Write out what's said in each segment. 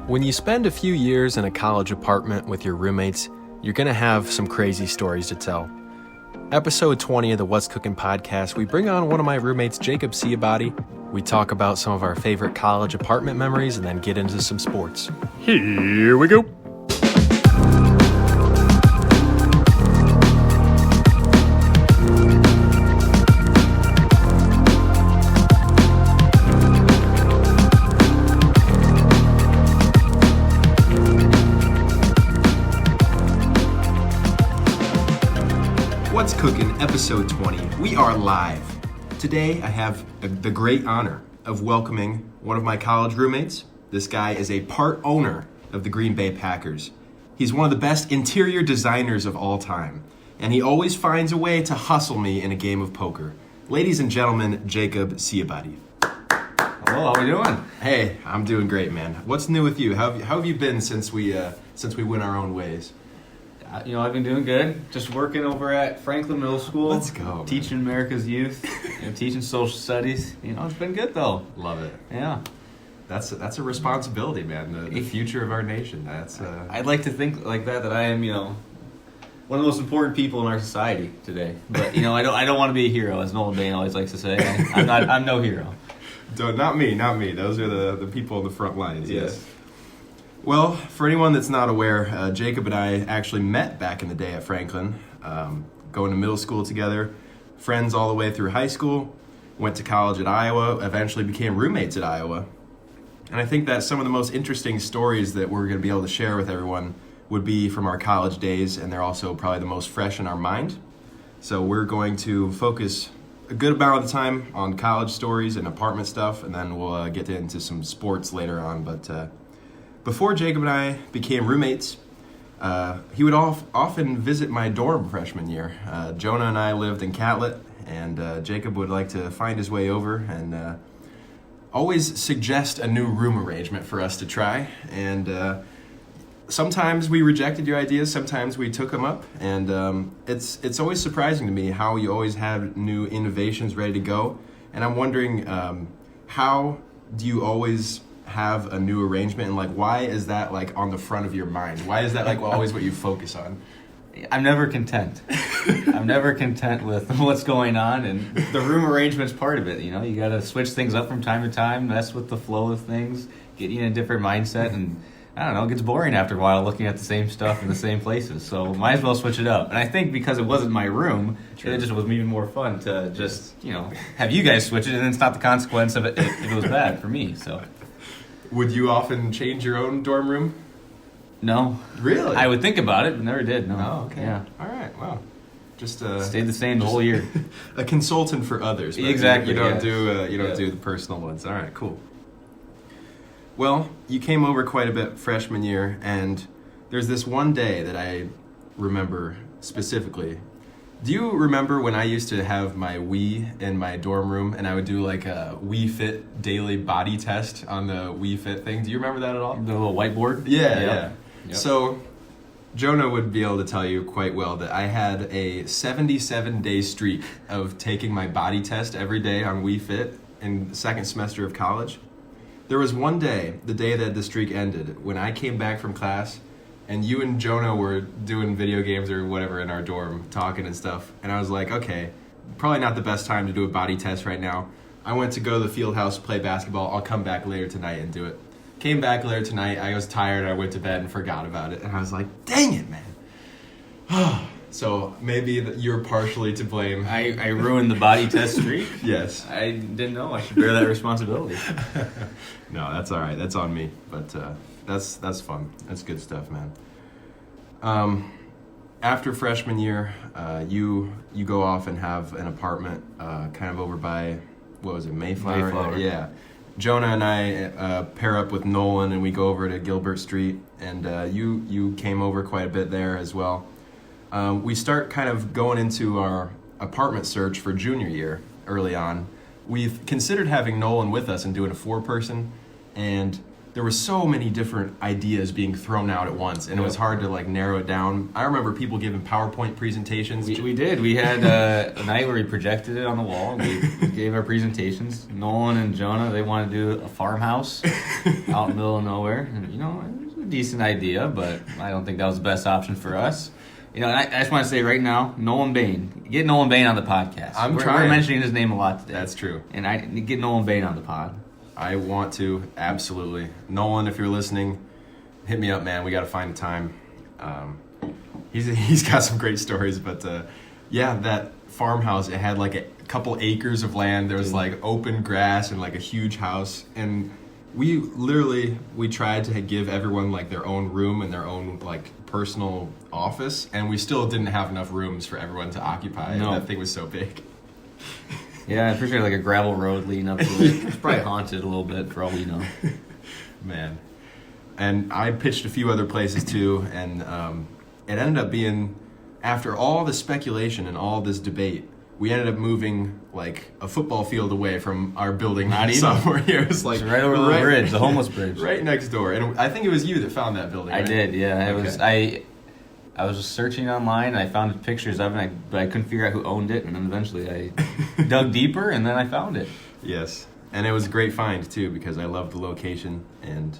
When you spend a few years in a college apartment with your roommates, you're going to have some crazy stories to tell. Episode 20 of the What's Cooking podcast, we bring on one of my roommates, Jacob Ciabatti. We talk about some of our favorite college apartment memories and then get into some sports. Here we go. What's Cooking, episode 20. We are live. Today, I have the great honor of welcoming one of my college roommates. This guy is a part owner of the Green Bay Packers. He's one of the best interior designers of all time, and he always finds a way to hustle me in a game of poker. Ladies and gentlemen, Jacob Ciabatti. Hello, how are we doing? Hey, I'm doing great, man. What's new with you? How have you been since we went our own ways? I've been doing good. Just working over at Franklin Middle School. Let's go, man. Teaching America's youth. Teaching social studies. It's been good though. Love it. Yeah. That's a responsibility, man. The future of our nation. I'd like to think like that I am, one of the most important people in our society today. But I don't want to be a hero, as Nolan Bain always likes to say. I'm no hero. Not me. Those are the people in the front lines. Yes. Well, for anyone that's not aware, Jacob and I actually met back in the day at Franklin, going to middle school together, friends all the way through high school, went to college at Iowa, eventually became roommates at Iowa. And I think that some of the most interesting stories that we're going to be able to share with everyone would be from our college days, and they're also probably the most fresh in our mind. So we're going to focus a good amount of the time on college stories and apartment stuff, and then we'll get into some sports later on. But before Jacob and I became roommates, he would often visit my dorm freshman year. Jonah and I lived in Catlett, and Jacob would like to find his way over and always suggest a new room arrangement for us to try. And sometimes we rejected your ideas, sometimes we took them up, and it's always surprising to me how you always have new innovations ready to go. And I'm wondering, how do you always have a new arrangement, and why is that on the front of your mind? Why is that always what you focus on? I'm never content. I'm never content with what's going on, and the room arrangement's part of it. You got to switch things up from time to time, mess with the flow of things, get you in a different mindset, and I don't know, it gets boring after a while looking at the same stuff in the same places. So might as well switch it up. And I think because it wasn't my room, it just was even more fun to just have you guys switch it, and it's not the consequence of it if it was bad for me. So. Would you often change your own dorm room? No. Really? I would think about it, but never did. No. Oh, okay. Yeah. All right. Wow. Just stayed the same the whole year. A consultant for others. But exactly. You don't do the personal ones. All right. Cool. Well, you came over quite a bit freshman year, and there's this one day that I remember specifically. Do you remember when I used to have my Wii in my dorm room, and I would do a Wii Fit daily body test on the Wii Fit thing? Do you remember that at all? The little whiteboard? Yeah. Yep. So Jonah would be able to tell you quite well that I had a 77-day streak of taking my body test every day on Wii Fit in the second semester of college. There was one day, the day that the streak ended, when I came back from class, and you and Jonah were doing video games or whatever in our dorm, talking and stuff. And I was like, okay, probably not the best time to do a body test right now. I went to go to the field house, play basketball. I'll come back later tonight and do it. Came back later tonight. I was tired. I went to bed and forgot about it. And I was like, dang it, man. So maybe you're partially to blame. I ruined the body test streak? Yes. I didn't know I should bear that responsibility. No, that's all right. That's on me. But that's fun. That's good stuff, man. After freshman year, you go off and have an apartment kind of over by, what was it, Mayflower? Yeah. Jonah and I pair up with Nolan, and we go over to Gilbert Street, and you came over quite a bit there as well. We start kind of going into our apartment search for junior year early on. We've considered having Nolan with us and doing a 4-person, and there were so many different ideas being thrown out at once, and it was hard to like narrow it down. I remember people giving PowerPoint presentations. We did. We had a night where we projected it on the wall. We gave our presentations. Nolan and Jonah, they wanted to do a farmhouse out in the middle of nowhere. And, you know, it was a decent idea, but I don't think that was the best option for us. You know, and I just want to say right now, Nolan Bain. Get Nolan Bain on the podcast. We're mentioning his name a lot today. That's true. And get Nolan Bain on the pod. I want to, absolutely. Nolan, if you're listening, hit me up, man. We got to find a time. He's got some great stories, but yeah, that farmhouse, it had like a couple acres of land. There was like open grass and like a huge house. And we tried to give everyone like their own room and their own like personal office. And we still didn't have enough rooms for everyone to occupy. No. That thing was so big. Yeah, I'm pretty sure like a gravel road leading up to it. It's probably haunted a little bit for all we know. Man. And I pitched a few other places too, and it ended up being, after all the speculation and all this debate, we ended up moving like a football field away from our building. Not even. Sophomore year. It was like right over the bridge, the homeless bridge. Right next door. And I think it was you that found that building, right? I did, yeah. It was I was just searching online, and I found pictures of it, but I couldn't figure out who owned it, and then eventually I dug deeper, and then I found it. Yes, and it was a great find, too, because I loved the location, and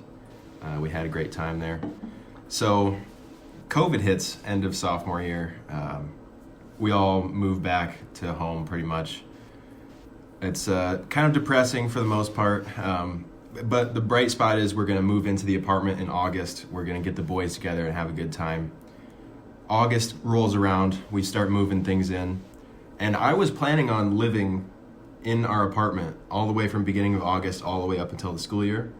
we had a great time there. So, COVID hits end of sophomore year. We all moved back to home, pretty much. It's kind of depressing for the most part, but the bright spot is we're going to move into the apartment in August. We're going to get the boys together and have a good time. August rolls around, we start moving things in, and I was planning on living in our apartment all the way from beginning of August all the way up until the school year.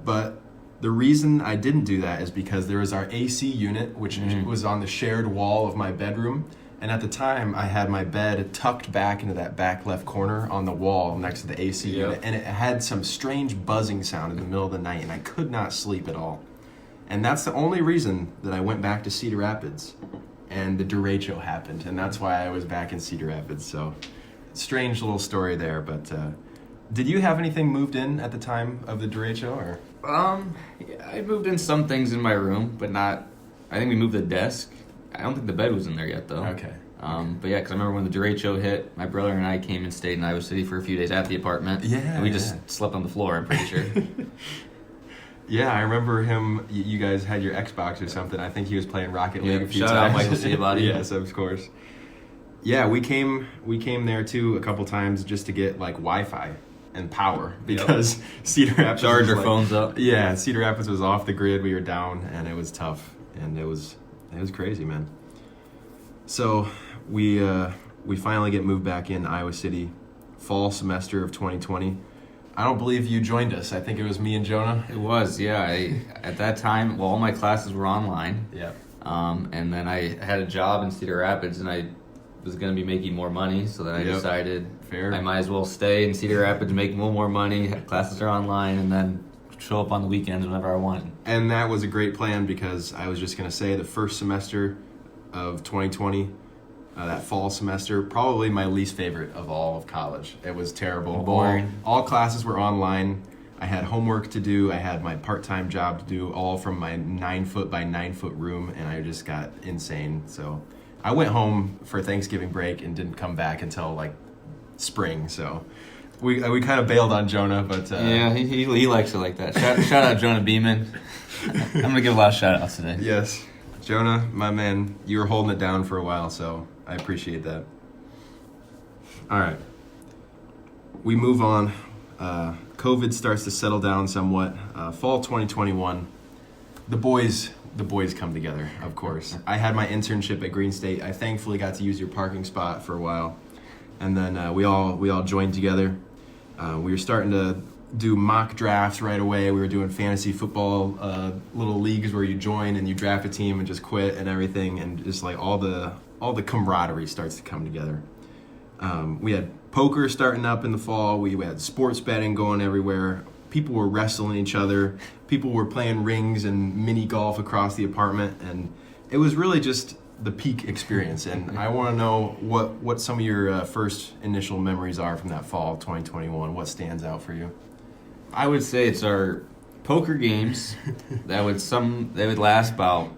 But the reason I didn't do that is because there was our AC unit, which was on the shared wall of my bedroom, and at the time I had my bed tucked back into that back left corner on the wall next to the AC unit, and it had some strange buzzing sound in the middle of the night, and I could not sleep at all. And that's the only reason that I went back to Cedar Rapids. And the derecho happened, and that's why I was back in Cedar Rapids. So, strange little story there. But did you have anything moved in at the time of the derecho, or? Yeah, I moved in some things in my room, but not. I think we moved the desk. I don't think the bed was in there yet, though. Okay. But yeah, because I remember when the derecho hit, my brother and I came and stayed in Iowa City for a few days at the apartment. Yeah. And we just slept on the floor, I'm pretty sure. Yeah, I remember him. You guys had your Xbox or something. I think he was playing Rocket League a few times. Shout out Michael Ciabatti. Yes, of course. Yeah, we came there too a couple times just to get like Wi-Fi and power because Cedar Rapids charge our phones up. Yeah, Cedar Rapids was off the grid. We were down, and it was tough, and it was crazy, man. So we finally get moved back in Iowa City, fall semester of 2020. I don't believe you joined us. I think it was me and Jonah. It was, yeah. At that time, all my classes were online. Yeah. And then I had a job in Cedar Rapids, and I was going to be making more money, so then I decided I might as well stay in Cedar Rapids, make more money. Classes are online, and then show up on the weekends whenever I want. And that was a great plan because I was just going to say the first semester of 2020, that fall semester, probably my least favorite of all of college. It was terrible. Boring. All classes were online. I had homework to do. I had my part-time job to do, all from my 9-foot by 9-foot room, and I just got insane. So I went home for Thanksgiving break and didn't come back until like spring. So we kind of bailed on Jonah, but yeah, he likes it like that. Shout out Jonah Beeman. I'm gonna give a lot of shout outs today. Yes, Jonah, my man, you were holding it down for a while, so I appreciate that. All right, we move on. COVID starts to settle down somewhat. Fall 2021, the boys come together, of course. I had my internship at Green State. I thankfully got to use your parking spot for a while, and then we all joined together. We were starting to do mock drafts right away. We were doing fantasy football, little leagues where you join and you draft a team and just quit and everything, and just like all the camaraderie starts to come together. We had poker starting up in the fall. We had sports betting going everywhere. People were wrestling each other. People were playing rings and mini golf across the apartment, and it was really just the peak experience. And I want to know what some of your first initial memories are from that fall 2021. What stands out for you? I would say it's our poker games they would last about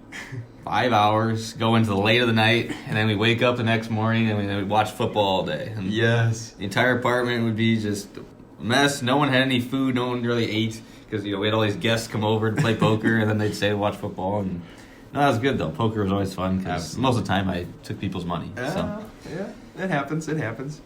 5 hours, go into the late of the night, and then we wake up the next morning and we'd watch football all day. And yes. the entire apartment would be just a mess. No one had any food. No one really ate because we had all these guests come over to play poker, and then they'd stay to watch football. And no, that was good though. Poker was always fun because most of the time I took people's money. So. Yeah, it happens. It happens.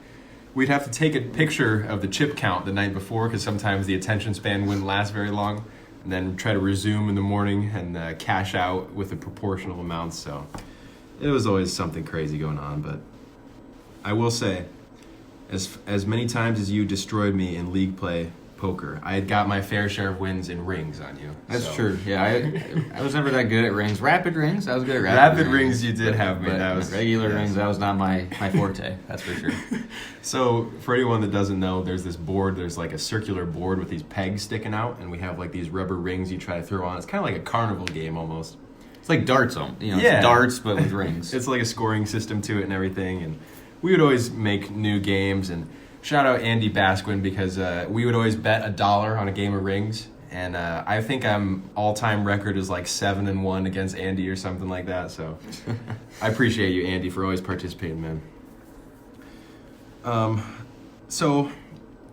We'd have to take a picture of the chip count the night before because sometimes the attention span wouldn't last very long, and then try to resume in the morning and cash out with a proportional amount. So it was always something crazy going on. But I will say, as many times as you destroyed me in league play poker, I had got my fair share of wins in rings on you. That's true. Yeah, I was never that good at rings. Rapid rings, I was good at rapid rings. You did have me. That was regular rings. That was not my forte. That's for sure. So for anyone that doesn't know, there's this board. There's like a circular board with these pegs sticking out, and we have like these rubber rings you try to throw on. It's kind of like a carnival game almost. It's like darts, it's darts but with rings. It's like a scoring system to it and everything, and we would always make new games. And shout out Andy Basquin because we would always bet $1 on a game of rings, and I think I'm all-time record is like 7-1 against Andy or something like that. So I appreciate you, Andy, for always participating, man. So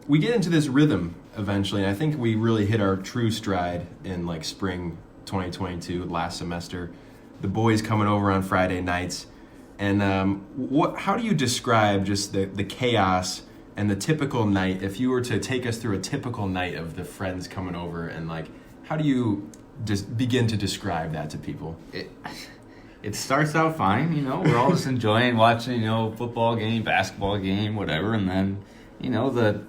we get into this rhythm eventually, and I think we really hit our true stride in like spring 2022 last semester. The boys coming over on Friday nights, and how do you describe just the chaos and the typical night? If you were to take us through a typical night of the friends coming over, and like, how do you just begin to describe that to people? It starts out fine, we're all just enjoying watching, football game, basketball game, whatever, and then, the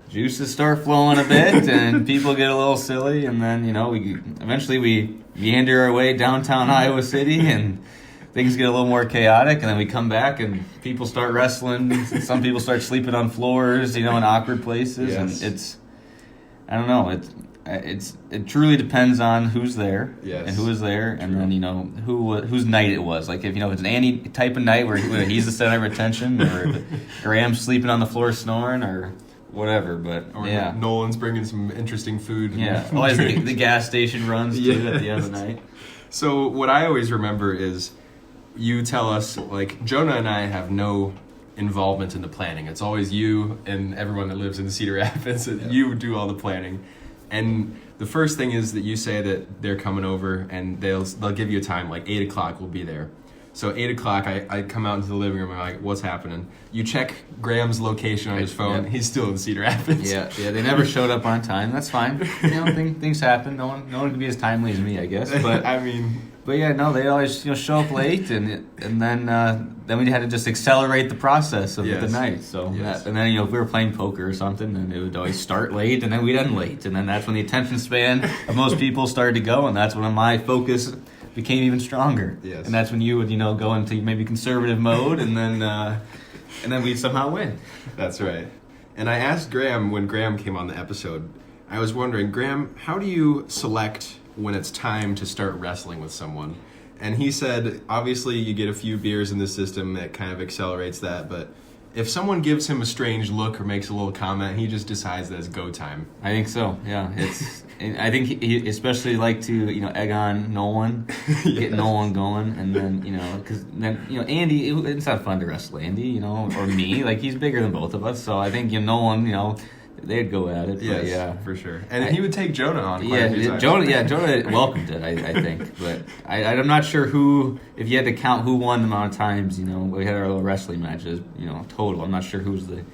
juices start flowing a bit and people get a little silly, and then, we eventually meander our way downtown Iowa City and things get a little more chaotic, and then we come back and people start wrestling. Some people start sleeping on floors, in awkward places. Yes. And I don't know, it truly depends on who's there. Yes. And who is there, and then whose night it was. Like if it's an Andy type of night where he's the center of attention, or Graham's sleeping on the floor snoring, or whatever. But Nolan's bringing some interesting food. And always the gas station runs too at the end of the night. So what I always remember is you tell us, like, Jonah and I have no involvement in the planning. It's always you and everyone that lives in Cedar Rapids. You do all the planning. And the first thing is that you say that they're coming over, and they'll give you a time, like 8 o'clock we'll be there. So 8 o'clock, I come out into the living room, and I'm like, what's happening? You check Graham's location on his phone. Yep. He's still in Cedar Rapids. Yeah, they never showed up on time. That's fine. Things happen. No one can be as timely as me, I guess. But But yeah, no, they always show up late, and then we had to just accelerate the process of the night. So and then if we were playing poker or something, then it would always start late, and then we'd end late, and then that's when the attention span of most people started to go, and that's when my focus became even stronger. Yes. And that's when you would go into maybe conservative mode, and then we'd somehow win. That's right. And I asked Graham when Graham came on the episode, I was wondering, Graham, how do you select when it's time to start wrestling with someone? And he said, obviously you get a few beers in the system that kind of accelerates that, but if someone gives him a strange look or makes a little comment, he just decides that it's go time. I think so, yeah. I think he especially like to, egg on Nolan, get Nolan going, and then, because then, Andy, it's not fun to wrestle Andy, or me. Like, he's bigger than both of us, so I think, Nolan, they'd go at it. Yes, yeah, for sure. And he would take Jonah on quite a few times. Jonah welcomed it, I think. But I'm not sure if you had to count who won the amount of times, we had our little wrestling matches, total. I'm not sure who's the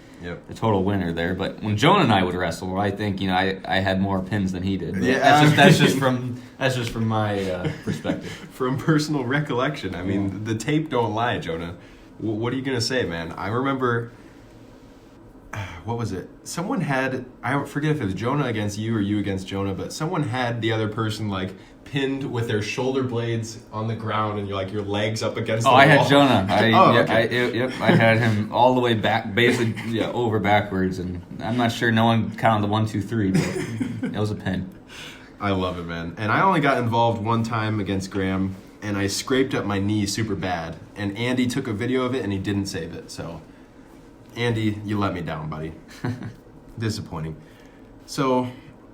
total winner there. But when Jonah and I would wrestle, I think, I had more pins than he did. But that's just from my perspective. From personal recollection. I mean, the tape don't lie, Jonah. What are you going to say, man? I remember... What was it? Someone had, I forget if it was Jonah against you or you against Jonah, but someone had the other person like pinned with their shoulder blades on the ground and your legs up against the wall. I had Jonah. Okay. I had him all the way back, basically over backwards, and I'm not sure no one counted the 1, 2, 3, but it was a pin. I love it, man. And I only got involved one time against Graham, and I scraped up my knee super bad, and Andy took a video of it and he didn't save it, so... Andy, you let me down, buddy. Disappointing. So,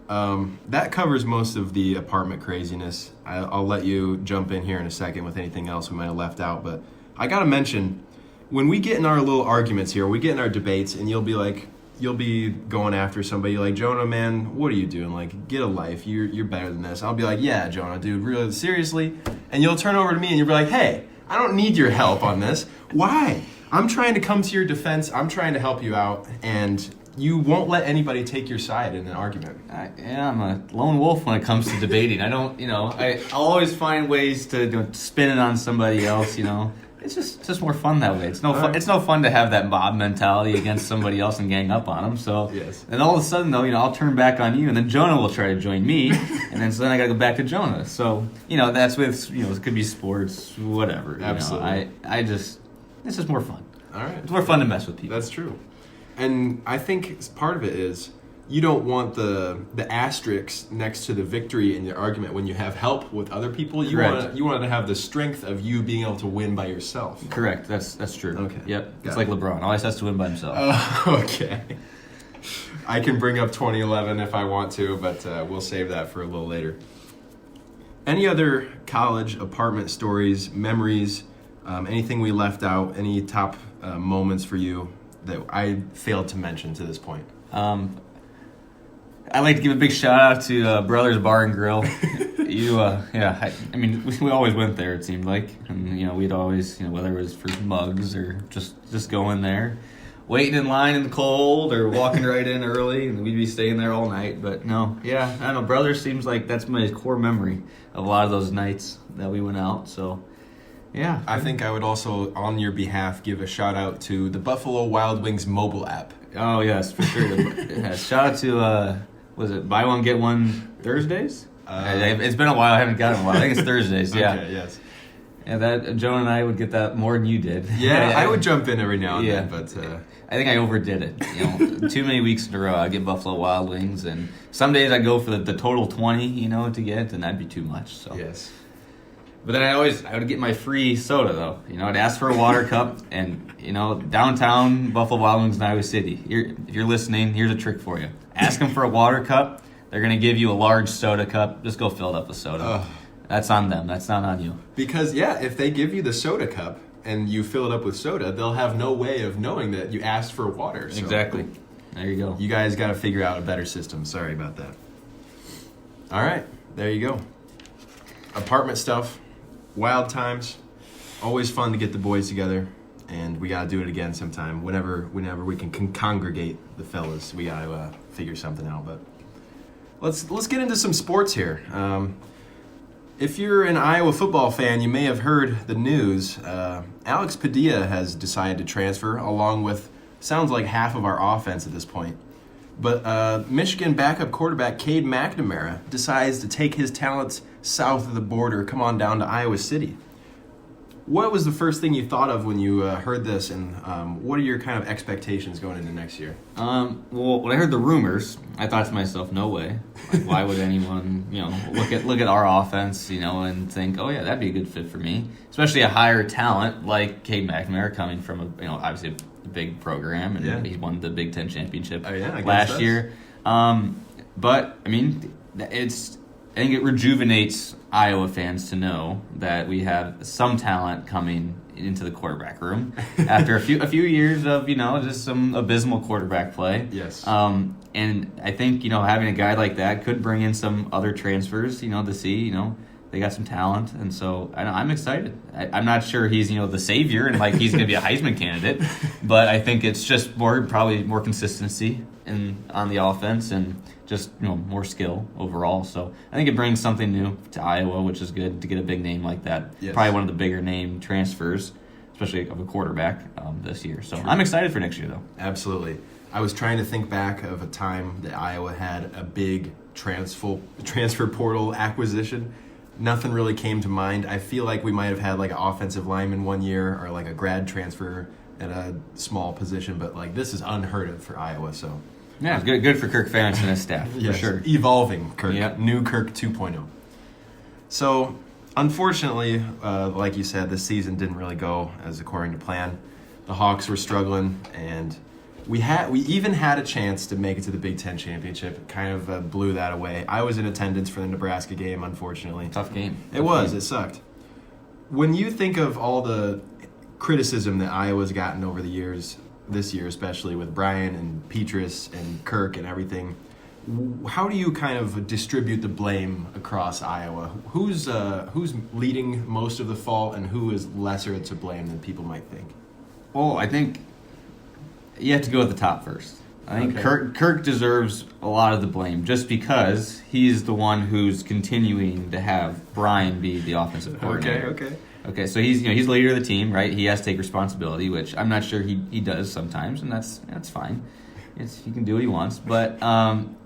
that covers most of the apartment craziness. I'll let you jump in here in a second with anything else we might have left out, but I gotta mention, when we get in our little arguments here, we get in our debates, and you'll be going after somebody like, Jonah, man, what are you doing? Like, get a life. You're better than this. I'll be like, yeah, Jonah, dude, really, seriously? And you'll turn over to me and you'll be like, hey, I don't need your help on this. Why? I'm trying to come to your defense. I'm trying to help you out, and you won't let anybody take your side in an argument. I'm a lone wolf when it comes to debating. I don't, I'll always find ways to spin it on somebody else, It's just more fun that way. It's no fun to have that mob mentality against somebody else and gang up on them. So, yes. And all of a sudden, though, I'll turn back on you, and then Jonah will try to join me, and then I got to go back to Jonah. So, that's with it could be sports, whatever. Absolutely. It's just more fun. All right. It's more fun to mess with people. That's true. And I think part of it is you don't want the asterisk next to the victory in your argument when you have help with other people. You want to have the strength of you being able to win by yourself. Correct. That's true. Okay. Yep. It's like LeBron. Always has to win by himself. Okay. I can bring up 2011 if I want to, but we'll save that for a little later. Any other college apartment stories, memories, anything we left out, any top moments for you that I failed to mention to this point? I'd like to give a big shout out to Brothers Bar and Grill. We always went there, it seemed like. And, we'd always, whether it was for mugs or just going there, waiting in line in the cold or walking right in early, and we'd be staying there all night. But no, I don't know. Brothers seems like that's my core memory of a lot of those nights that we went out, so... Yeah. I think I would also, on your behalf, give a shout out to the Buffalo Wild Wings mobile app. Oh, yes, for sure. Shout out to, was it buy one, get one Thursdays? It's been a while. I haven't gotten one. I think it's Thursdays, yeah. Okay, yes. Yeah, that Joan and I would get that more than you did. Yeah, I would jump in every now and then, but... I think I overdid it. Too many weeks in a row, I get Buffalo Wild Wings, and some days I go for the total 20, to get, and that'd be too much. So. Yes. But then I would get my free soda, though. I'd ask for a water cup, and, downtown Buffalo Wild Wings in Iowa City. If you're listening, here's a trick for you. Ask them for a water cup. They're going to give you a large soda cup. Just go fill it up with soda. That's on them. That's not on you. Because, if they give you the soda cup and you fill it up with soda, they'll have no way of knowing that you asked for water. So exactly. There you go. You guys got to figure out a better system. Sorry about that. All right. There you go. Apartment stuff. Wild times, always fun to get the boys together, and we gotta do it again sometime. Whenever we can congregate the fellas, we gotta figure something out. But let's get into some sports here. If you're an Iowa football fan, you may have heard the news. Alex Padilla has decided to transfer, along with sounds like half of our offense at this point. But Michigan backup quarterback Cade McNamara decides to take his talents south of the border, come on down to Iowa City. What was the first thing you thought of when you heard this, and what are your kind of expectations going into next year? Well, when I heard the rumors, I thought to myself, no way. Like, why would anyone, look at our offense, and think, oh yeah, that'd be a good fit for me. Especially a higher talent like Cade McNamara coming from obviously a big program, and he won the Big Ten championship last year. But I think it rejuvenates Iowa fans to know that we have some talent coming into the quarterback room after a few years of just some abysmal quarterback play. Yes. And I think having a guy like that could bring in some other transfers. To see they got some talent, and so I'm excited. I'm not sure he's the savior and like he's going to be a Heisman candidate, but I think it's just probably more consistency on the offense and just more skill overall. So I think it brings something new to Iowa, which is good to get a big name like that. Yes. Probably one of the bigger name transfers, especially of a quarterback this year. So I'm excited for next year, though. Absolutely. I was trying to think back of a time that Iowa had a big transfer portal acquisition. Nothing really came to mind. I feel like we might have had like an offensive lineman one year or like a grad transfer at a small position, but like this is unheard of for Iowa. So yeah, it's good for Kirk Ferentz and his staff, yes, for sure. Evolving Kirk, yep. New Kirk 2.0. So unfortunately, like you said, this season didn't really go as according to plan. The Hawks were struggling, and We even had a chance to make it to the Big Ten championship. Kind of blew that away. I was in attendance for the Nebraska game, unfortunately. Tough game. It sucked. When you think of all the criticism that Iowa's gotten over the years, this year especially with Brian and Petrus and Kirk and everything, how do you kind of distribute the blame across Iowa? Who's leading most of the fault, and who is lesser to blame than people might think? Well, I think you have to go at the top first. I think Kirk deserves a lot of the blame just because he's the one who's continuing to have Brian be the offensive coordinator. Okay, so he's the leader of the team, right? He has to take responsibility, which I'm not sure he does sometimes, and that's fine. He can do what he wants, but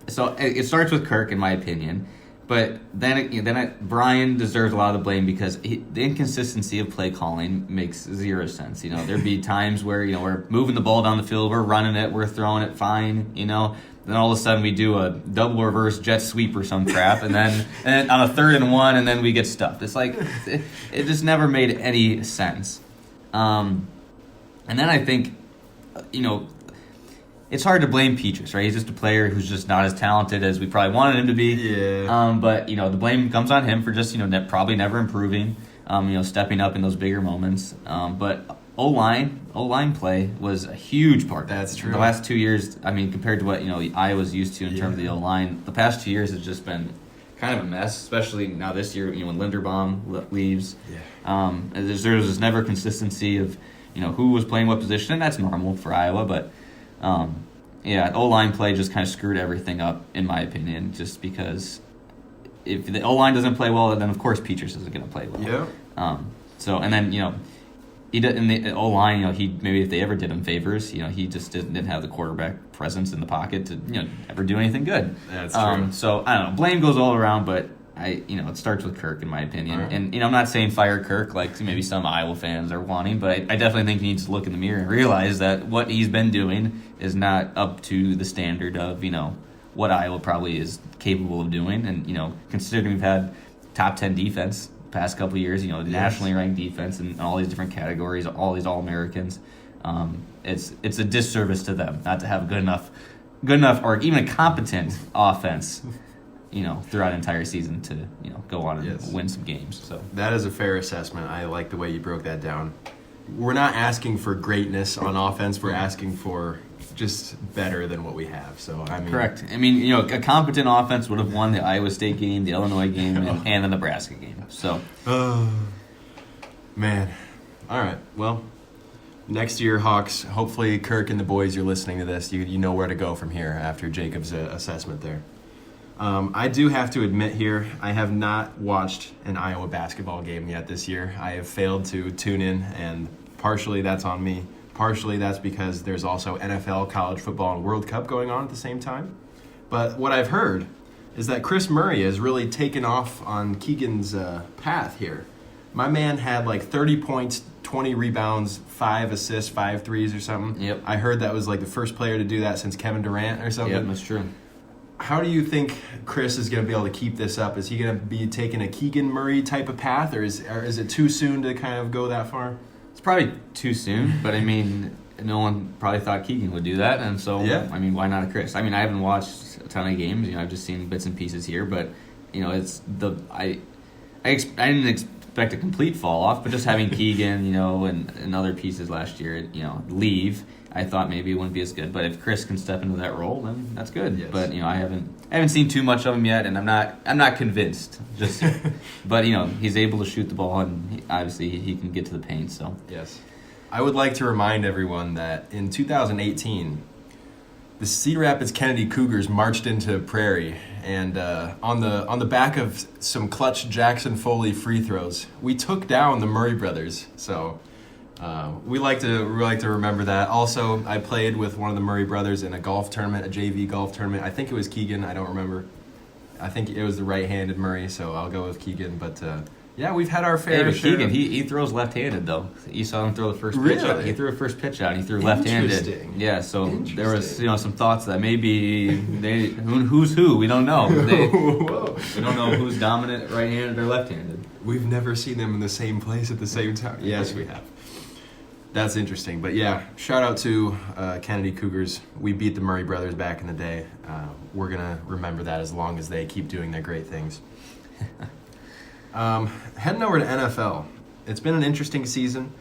so it starts with Kirk, in my opinion. But then Brian deserves a lot of the blame because the inconsistency of play calling makes zero sense. There'd be times where we're moving the ball down the field, we're running it, we're throwing it fine. Then all of a sudden we do a double reverse jet sweep or some crap, and then on a 3rd and 1, and then we get stuffed. It's like it just never made any sense. And then I think it's hard to blame Petrus, right? He's just a player who's just not as talented as we probably wanted him to be. Yeah. But the blame comes on him for just probably never improving. Stepping up in those bigger moments. But O-line play was a huge part. That's true. The last 2 years, compared to what Iowa's used to in terms of the O-line, the past 2 years has just been kind of a mess. Especially now this year, when Linderbaum leaves. Yeah. There's never consistency of who was playing what position, and that's normal for Iowa, but. O-line play just kind of screwed everything up, in my opinion, just because if the O-line doesn't play well, then of course Petrus isn't going to play well. Yeah. And then, he did in the O-line, he maybe if they ever did him favors, he just didn't have the quarterback presence in the pocket to, ever do anything good. That's true. So, I don't know, blame goes all around, but it starts with Kirk, in my opinion. Right. And, I'm not saying fire Kirk like maybe some Iowa fans are wanting, but I definitely think he needs to look in the mirror and realize that what he's been doing is not up to the standard of, what Iowa probably is capable of doing. And, considering we've had top 10 defense the past couple of years, nationally ranked defense in all these different categories, all these All-Americans, it's a disservice to them not to have good enough or even a competent offense throughout an entire season to, go on and win some games. So that is a fair assessment. I like the way you broke that down. We're not asking for greatness on offense. We're asking for just better than what we have. So correct. A competent offense would have won the Iowa State game, the Illinois game, and the Nebraska game. So, man. All right. Well, next year, Hawks. Hopefully, Kirk and the boys, you're listening to this. You know where to go from here after Jacob's assessment there. I do have to admit here, I have not watched an Iowa basketball game yet this year. I have failed to tune in, and partially that's on me. Partially that's because there's also NFL, college football, and World Cup going on at the same time. But what I've heard is that Chris Murray has really taken off on Keegan's path here. My man had like 30 points, 20 rebounds, 5 assists, 5 threes or something. Yep. I heard that was like the first player to do that since Kevin Durant or something. Yep, that's true. How do you think Chris is going to be able to keep this up? Is he going to be taking a Keegan Murray type of path, or is it too soon to kind of go that far? It's probably too soon, but no one probably thought Keegan would do that, and so why not a Chris? I haven't watched a ton of games. I've just seen bits and pieces here, but I didn't expect a complete fall off, but just having Keegan, and other pieces last year, leave. I thought maybe it wouldn't be as good, but if Chris can step into that role, then that's good. Yes. But I haven't seen too much of him yet, and I'm not convinced just yet. But he's able to shoot the ball, and obviously he can get to the paint. So yes, I would like to remind everyone that in 2018, the Cedar Rapids Kennedy Cougars marched into Prairie, and on the back of some clutch Jackson Foley free throws, we took down the Murray brothers. So. We like to remember that. Also, I played with one of the Murray brothers in a golf tournament, a JV golf tournament. I think it was Keegan. I don't remember. I think it was the right-handed Murray, so I'll go with Keegan. But we've had our fair share. Keegan, he throws left-handed though. You saw him throw the first pitch. Pitch out. He threw a first pitch out. And he threw left-handed. Yeah. So there was some thoughts that maybe who's who. We don't know. We don't know who's dominant, right-handed or left-handed. We've never seen them in the same place at the same time. Yes, we have. That's interesting. But yeah, shout out to Kennedy Cougars. We beat the Murray brothers back in the day. We're going to remember that as long as they keep doing their great things. Heading over to NFL. It's been an interesting season.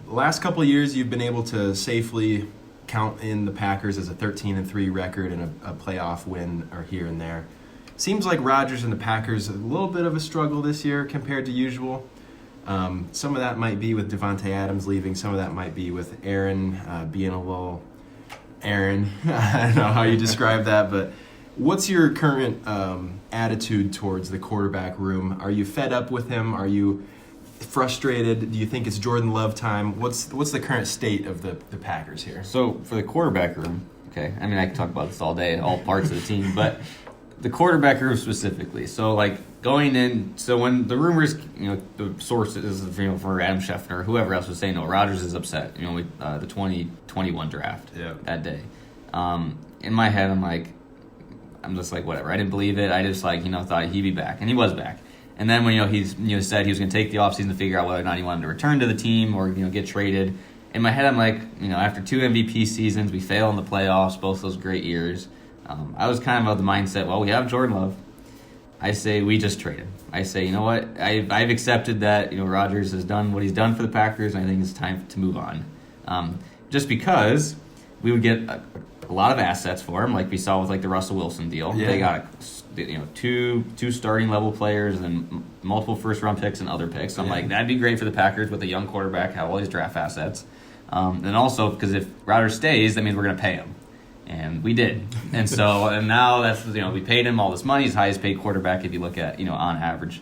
Last couple of years, you've been able to safely count in the Packers as a 13-3 record and a playoff win or here and there. Seems like Rodgers and the Packers a little bit of a struggle this year compared to usual. Some of that might be with Devontae Adams leaving. Some of that might be with Aaron being a little Aaron. I don't know how you describe that, but what's your current attitude towards the quarterback room? Are you fed up with him? Are you frustrated? Do you think it's Jordan Love time? What's the current state of the Packers here? So for the quarterback room, okay, I mean I can talk about this all day, all parts of the team, but the quarterback room specifically. So like going in, so when the rumors, the sources, for Adam Schefter, whoever else was saying, no, Rodgers is upset. The 2021 draft that day. In my head, I'm just like whatever. I didn't believe it. I just thought he'd be back, and he was back. And then when he's said he was going to take the offseason to figure out whether or not he wanted to return to the team or get traded. In my head, I'm like, after 2 MVP seasons, we fail in the playoffs, both those great years. I was kind of the mindset, well, we have Jordan Love. I say we just trade him. I say, you know what? I've accepted that Rodgers has done what he's done for the Packers, and I think it's time to move on. Just because we would get a lot of assets for him, like we saw with the Russell Wilson deal. Yeah. They got two starting level players and then multiple first round picks and other picks. So I'm like, that'd be great for the Packers with a young quarterback, have all these draft assets. And also because if Rodgers stays, that means we're going to pay him. And we did. And now that's, we paid him all this money. He's the highest paid quarterback if you look at, on average,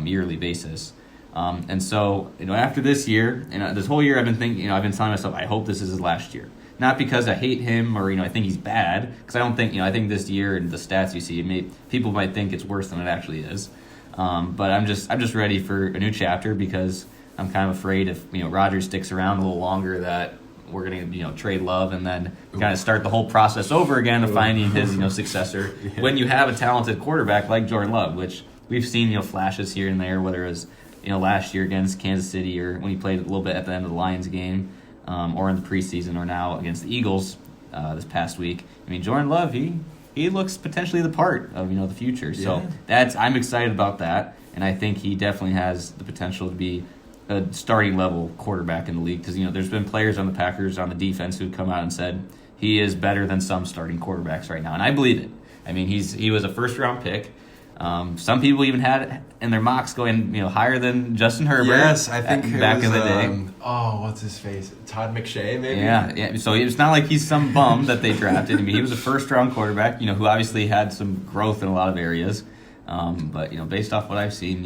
yearly basis. And so, after this year, this whole year I've been thinking, I've been telling myself, I hope this is his last year. Not because I hate him or, I think he's bad. Because I don't think, I think this year and the stats you see, people might think it's worse than it actually is. But I'm just ready for a new chapter because I'm kind of afraid if, Rodgers sticks around a little longer that we're going to, trade Love and then kind of start the whole process over again of finding his, successor. Yeah. When you have a talented quarterback like Jordan Love, which we've seen, flashes here and there, whether it was, last year against Kansas City or when he played a little bit at the end of the Lions game, or in the preseason or now against the Eagles this past week. Jordan Love, he looks potentially the part of, the future. So I'm excited about that, and I think he definitely has the potential to be a starting level quarterback in the league because there's been players on the Packers on the defense who come out and said he is better than some starting quarterbacks right now, and I believe it. He was a first round pick. Some people even had in their mocks going higher than Justin Herbert. Yes, I think back in the day. What's his face? Todd McShay, maybe. Yeah. So it's not like he's some bum that they drafted. He was a first round quarterback. Who obviously had some growth in a lot of areas. But based off what I've seen,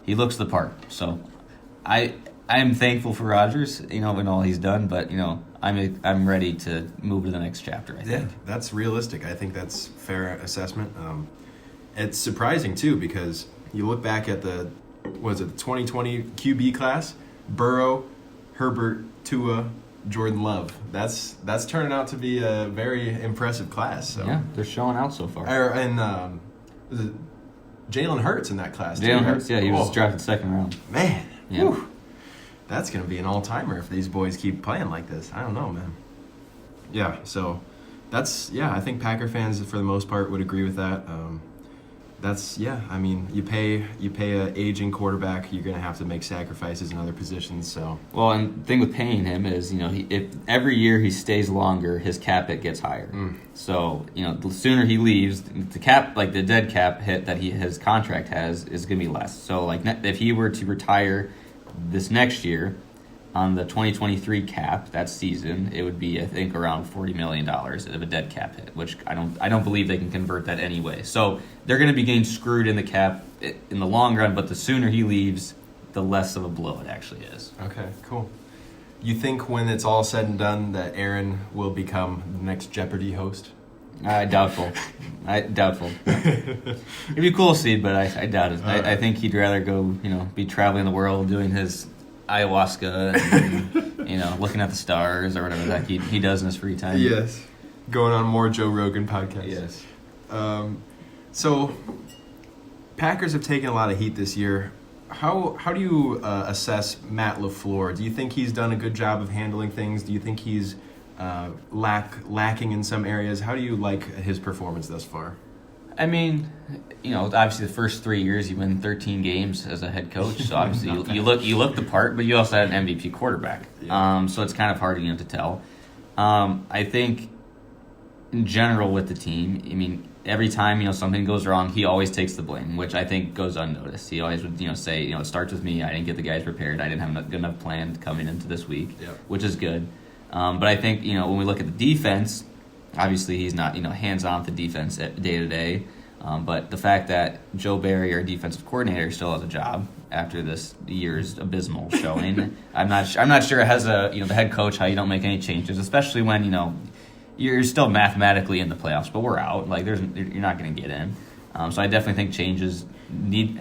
he looks the part. So I'm thankful for Rodgers, in all he's done, but I'm ready to move to the next chapter. I think. Yeah, that's realistic. I think that's fair assessment. It's surprising too because you look back at the 2020 QB class: Burrow, Herbert, Tua, Jordan Love. That's turning out to be a very impressive class. So. Yeah, they're showing out so far. And Jalen Hurts in that class. Jalen Hurts, he was drafted second round. Man. Yeah. Whew. That's going to be an all-timer if these boys keep playing like this. I don't know, man. Yeah, so I think Packer fans, for the most part, would agree with that. You pay a aging quarterback, you're going to have to make sacrifices in other positions, so. Well, and the thing with paying him is, if every year he stays longer, his cap hit gets higher. So, the sooner he leaves, the cap, the dead cap hit that his contract has is going to be less. So, if he were to retire this next year on the 2023 cap, that season, it would be, I think, around $40 million of a dead cap hit, which I don't believe they can convert that anyway. So they're going to be getting screwed in the cap in the long run, but the sooner he leaves, the less of a blow it actually is. Okay, cool. You think when it's all said and done that Aaron will become the next Jeopardy host? Doubtful. It'd be cool to see, but I doubt it. I think he'd rather go, be traveling the world, doing his ayahuasca, and, looking at the stars or whatever that he does in his free time. Yes. Going on more Joe Rogan podcasts. Yes. So, Packers have taken a lot of heat this year. How do you assess Matt LaFleur? Do you think he's done a good job of handling things? Do you think he's lacking in some areas? How do you like his performance thus far? I mean, obviously the first 3 years you win 13 games as a head coach, so obviously you look the part, but you also had an MVP quarterback. Yeah. So it's kind of hard to tell. I think in general with the team, I mean, every time something goes wrong, he always takes the blame, which I think goes unnoticed. He always would say, it starts with me. I didn't get the guys prepared. I didn't have a good enough plan coming into this week, which is good. But I think when we look at the defense, obviously he's not hands-on with the defense day to day. But the fact that Joe Barry, our defensive coordinator, still has a job after this year's abysmal showing, I'm not sure it has the head coach how you don't make any changes, especially when you're still mathematically in the playoffs, but we're out. Like you're not going to get in. So I definitely think changes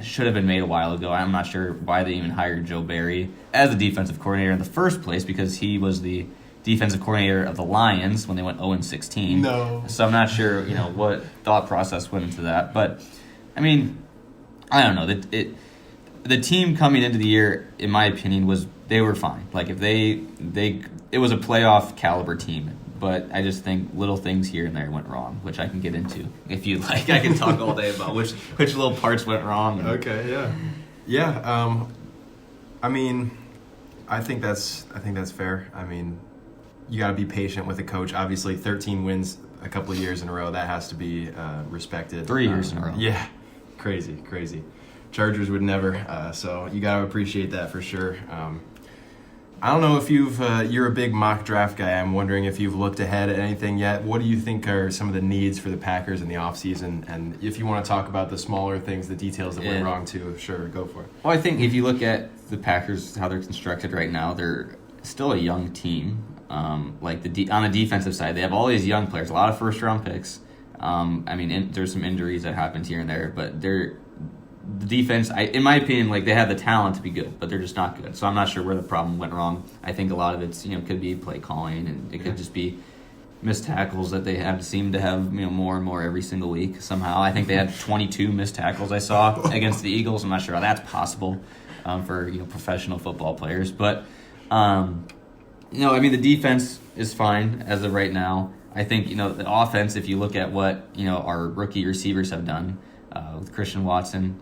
should have been made a while ago. I'm not sure why they even hired Joe Barry as the defensive coordinator in the first place, because he was the defensive coordinator of the Lions when they went 0-16. No. So I'm not sure what thought process went into that. But I mean, I don't know. The team coming into the year, in my opinion, they were fine. Like if it was a playoff caliber team. But I just think little things here and there went wrong, which I can get into if you'd like. I can talk all day about which little parts went wrong. Okay, yeah. I mean, I think that's fair. I mean, you got to be patient with a coach. Obviously, 13 wins a couple of years in a row, that has to be respected. 3 years in a row. Yeah, crazy. Chargers would never. So you got to appreciate that for sure. I don't know if you're a big mock draft guy. I'm wondering if you've looked ahead at anything yet. What do you think are some of the needs for the Packers in the offseason? And if you want to talk about the smaller things, the details that went wrong too, sure, go for it. Well, I think if you look at the Packers, how they're constructed right now, they're still a young team. On the defensive side, they have all these young players, a lot of first-round picks. There's some injuries that happened here and there, but the defense, in my opinion, they have the talent to be good, but they're just not good. So I'm not sure where the problem went wrong. I think a lot of it's could be play calling, and it could just be missed tackles that they seem to have more and more every single week somehow. I think they had 22 missed tackles I saw against the Eagles. I'm not sure how that's possible for professional football players, but the defense is fine as of right now. I think the offense, if you look at what our rookie receivers have done with Christian Watson,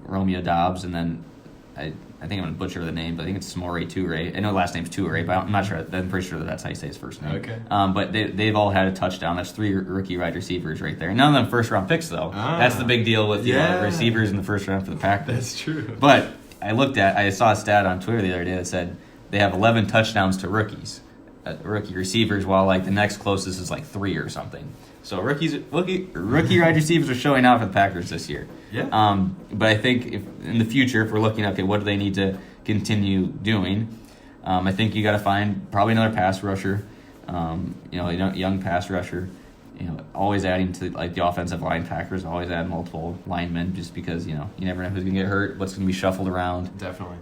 Romeo Dobbs, and then I think I'm going to butcher the name, but I think it's Samori Toure. I know the last name's Toure, but I'm not sure. I'm pretty sure that's how you say his first name. Okay. But they've all had a touchdown. That's 3 rookie wide receivers right there. None of them first-round picks, though. That's the big deal with receivers in the first round for the Packers. That's true. But I saw a stat on Twitter the other day that said they have 11 touchdowns to rookies, rookie receivers, while the next closest is 3 or something. So rookie wide receivers are showing out for the Packers this year. Yeah. But I think in the future, if we're looking at what do they need to continue doing, I think you got to find probably another pass rusher, young pass rusher. Always adding to the offensive line. Packers always add multiple linemen just because you never know who's gonna get hurt, what's gonna be shuffled around. Definitely.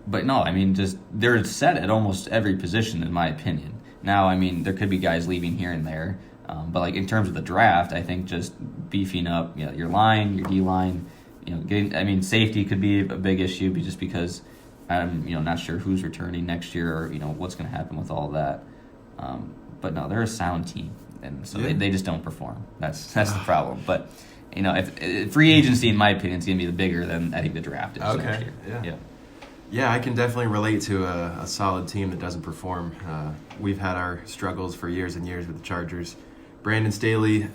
But no, just they're set at almost every position in my opinion. Now, there could be guys leaving here and there. But in terms of the draft, I think just beefing up your line, your D line, safety could be a big issue just because I'm not sure who's returning next year or what's going to happen with all of that. But no, they're a sound team, and so they just don't perform. That's the problem. But if free agency, in my opinion, is going to be the bigger than I think the draft is next year. Yeah, I can definitely relate to a solid team that doesn't perform. We've had our struggles for years and years with the Chargers. Brandon Staley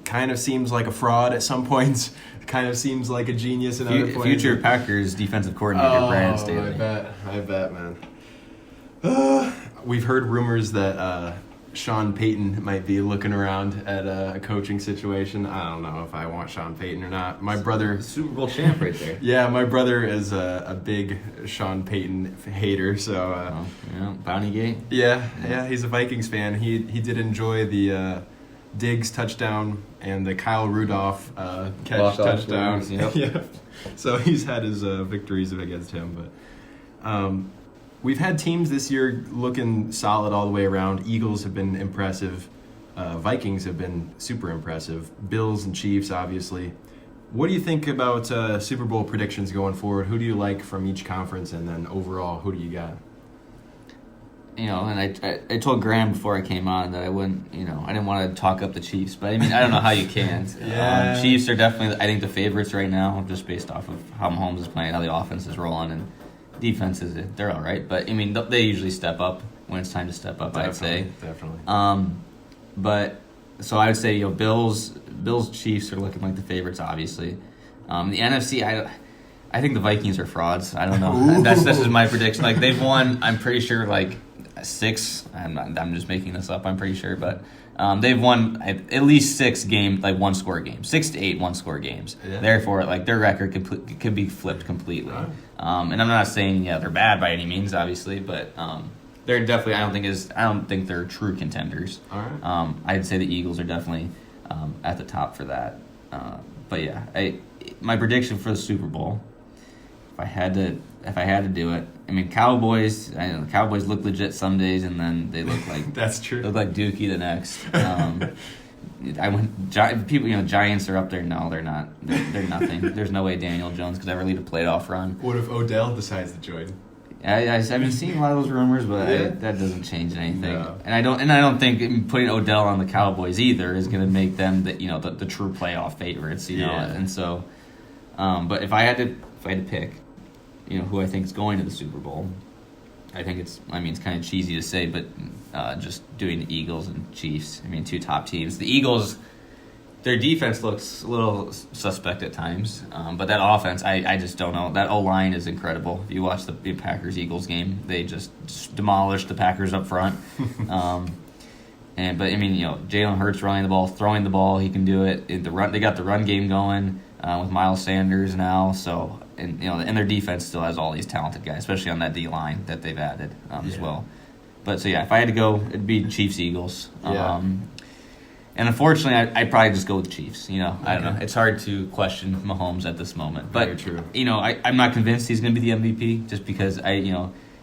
kind of seems like a fraud at some points. Kind of seems like a genius in other points. Future Packers defensive coordinator Brandon Staley. I bet, man. We've heard rumors that Sean Payton might be looking around at a coaching situation. I don't know if I want Sean Payton or not. My brother, Super Bowl champ right there. Yeah, my brother is a big Sean Payton hater. So Bounty Gate. Yeah, he's a Vikings fan. He did enjoy the Diggs touchdown and the Kyle Rudolph catch touchdown. Yep. Yeah, so he's had his victories against him, but. We've had teams this year looking solid all the way around. Eagles have been impressive. Vikings have been super impressive. Bills and Chiefs, obviously. What do you think about Super Bowl predictions going forward? Who do you like from each conference, and then overall, who do you got? And I told Graham before I came on that I wouldn't, I didn't want to talk up the Chiefs, but I mean, I don't know how you can. Yeah. Chiefs are definitely, I think, the favorites right now, just based off of how Mahomes is playing, how the offense is rolling, and defenses, they're all right. But, I mean, they usually step up when it's time to step up, I'd say. Definitely. But, so I would say, Bills, Chiefs are looking like the favorites, obviously. The NFC, I think the Vikings are frauds. I don't know. That's just my prediction. Like, they've won, I'm pretty sure, like, 6. I'm just making this up, I'm pretty sure. But they've won at least 6 games, like one-score games. 6 to 8 one-score games. Yeah. Therefore, like, their record could be flipped completely. Right. And I'm not saying, they're bad by any means, obviously. But they're definitely, I don't think they're true contenders. All right. I'd say the Eagles are definitely at the top for that. But, yeah, my prediction for the Super Bowl, if I had to do it, I mean, Cowboys. The Cowboys look legit some days, and then they look like that's true. Look like Dookie the next. People, Giants are up there. No, they're not. They're nothing. There's no way Daniel Jones could ever lead a playoff run. What if Odell decides to join? I've been seeing a lot of those rumors, but that doesn't change anything. No. And I don't think putting Odell on the Cowboys either is going to make them the true playoff favorites. And so, but if I had to pick, who I think is going to the Super Bowl, I think it's kind of cheesy to say, but just doing the Eagles and Chiefs. I mean, 2 top teams. The Eagles, their defense looks a little suspect at times, but that offense, I just don't know. That O-line is incredible. If you watch the Packers-Eagles game, they just demolished the Packers up front. But I mean, Jalen Hurts running the ball, throwing the ball, he can do it. They got the run game going with Miles Sanders now, so. And their defense still has all these talented guys, especially on that D line that they've added as well. But so if I had to go, it'd be Chiefs Eagles. And unfortunately, I'd probably just go with Chiefs. I don't know. It's hard to question Mahomes at this moment. But very true. I'm not convinced he's going to be the MVP just because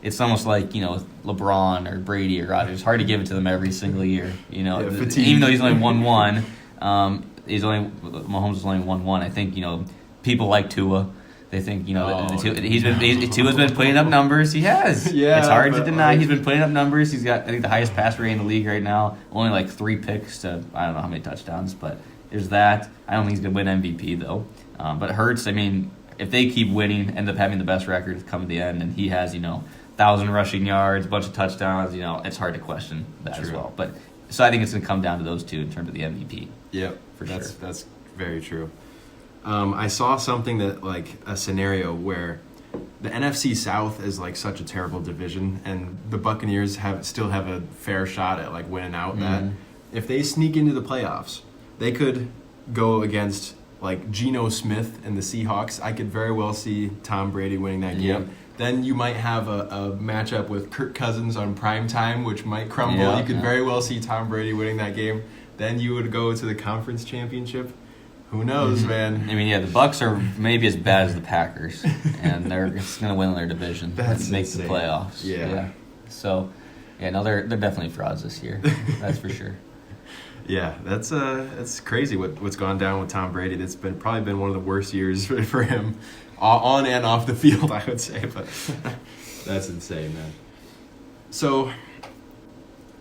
it's almost like LeBron or Brady or Rodgers. It's hard to give it to them every single year. Even though he's only won one, Mahomes has only won one. I think people like Tua. They think, Tua's been putting up numbers. He has. Yeah, it's hard to deny. He's been putting up numbers. He's got, I think, the highest pass rate in the league right now. Only like 3 picks to, I don't know how many touchdowns, but there's that. I don't think he's going to win MVP, though. But Hurts, I mean, if they keep winning, end up having the best record come to the end, and he has, 1,000 rushing yards, a bunch of touchdowns, it's hard to question that as well. But so I think it's going to come down to those 2 in terms of the MVP. Yep, for sure. That's very true. I saw something that, like, a scenario where the NFC South is, like, such a terrible division, and the Buccaneers still have a fair shot at, like, winning out that. If they sneak into the playoffs, they could go against, like, Geno Smith and the Seahawks. I could very well see Tom Brady winning that game. Yep. Then you might have a matchup with Kirk Cousins on prime time, which might crumble. You could very well see Tom Brady winning that game. Then you would go to the conference championship. Who knows, man? I mean, the Bucs are maybe as bad as the Packers, and they're just going to win their division and make the playoffs. Yeah. So, they're definitely frauds this year. That's for sure. Yeah, that's crazy what's gone down with Tom Brady. That's probably been one of the worst years for him, on and off the field, I would say. But that's insane, man. So,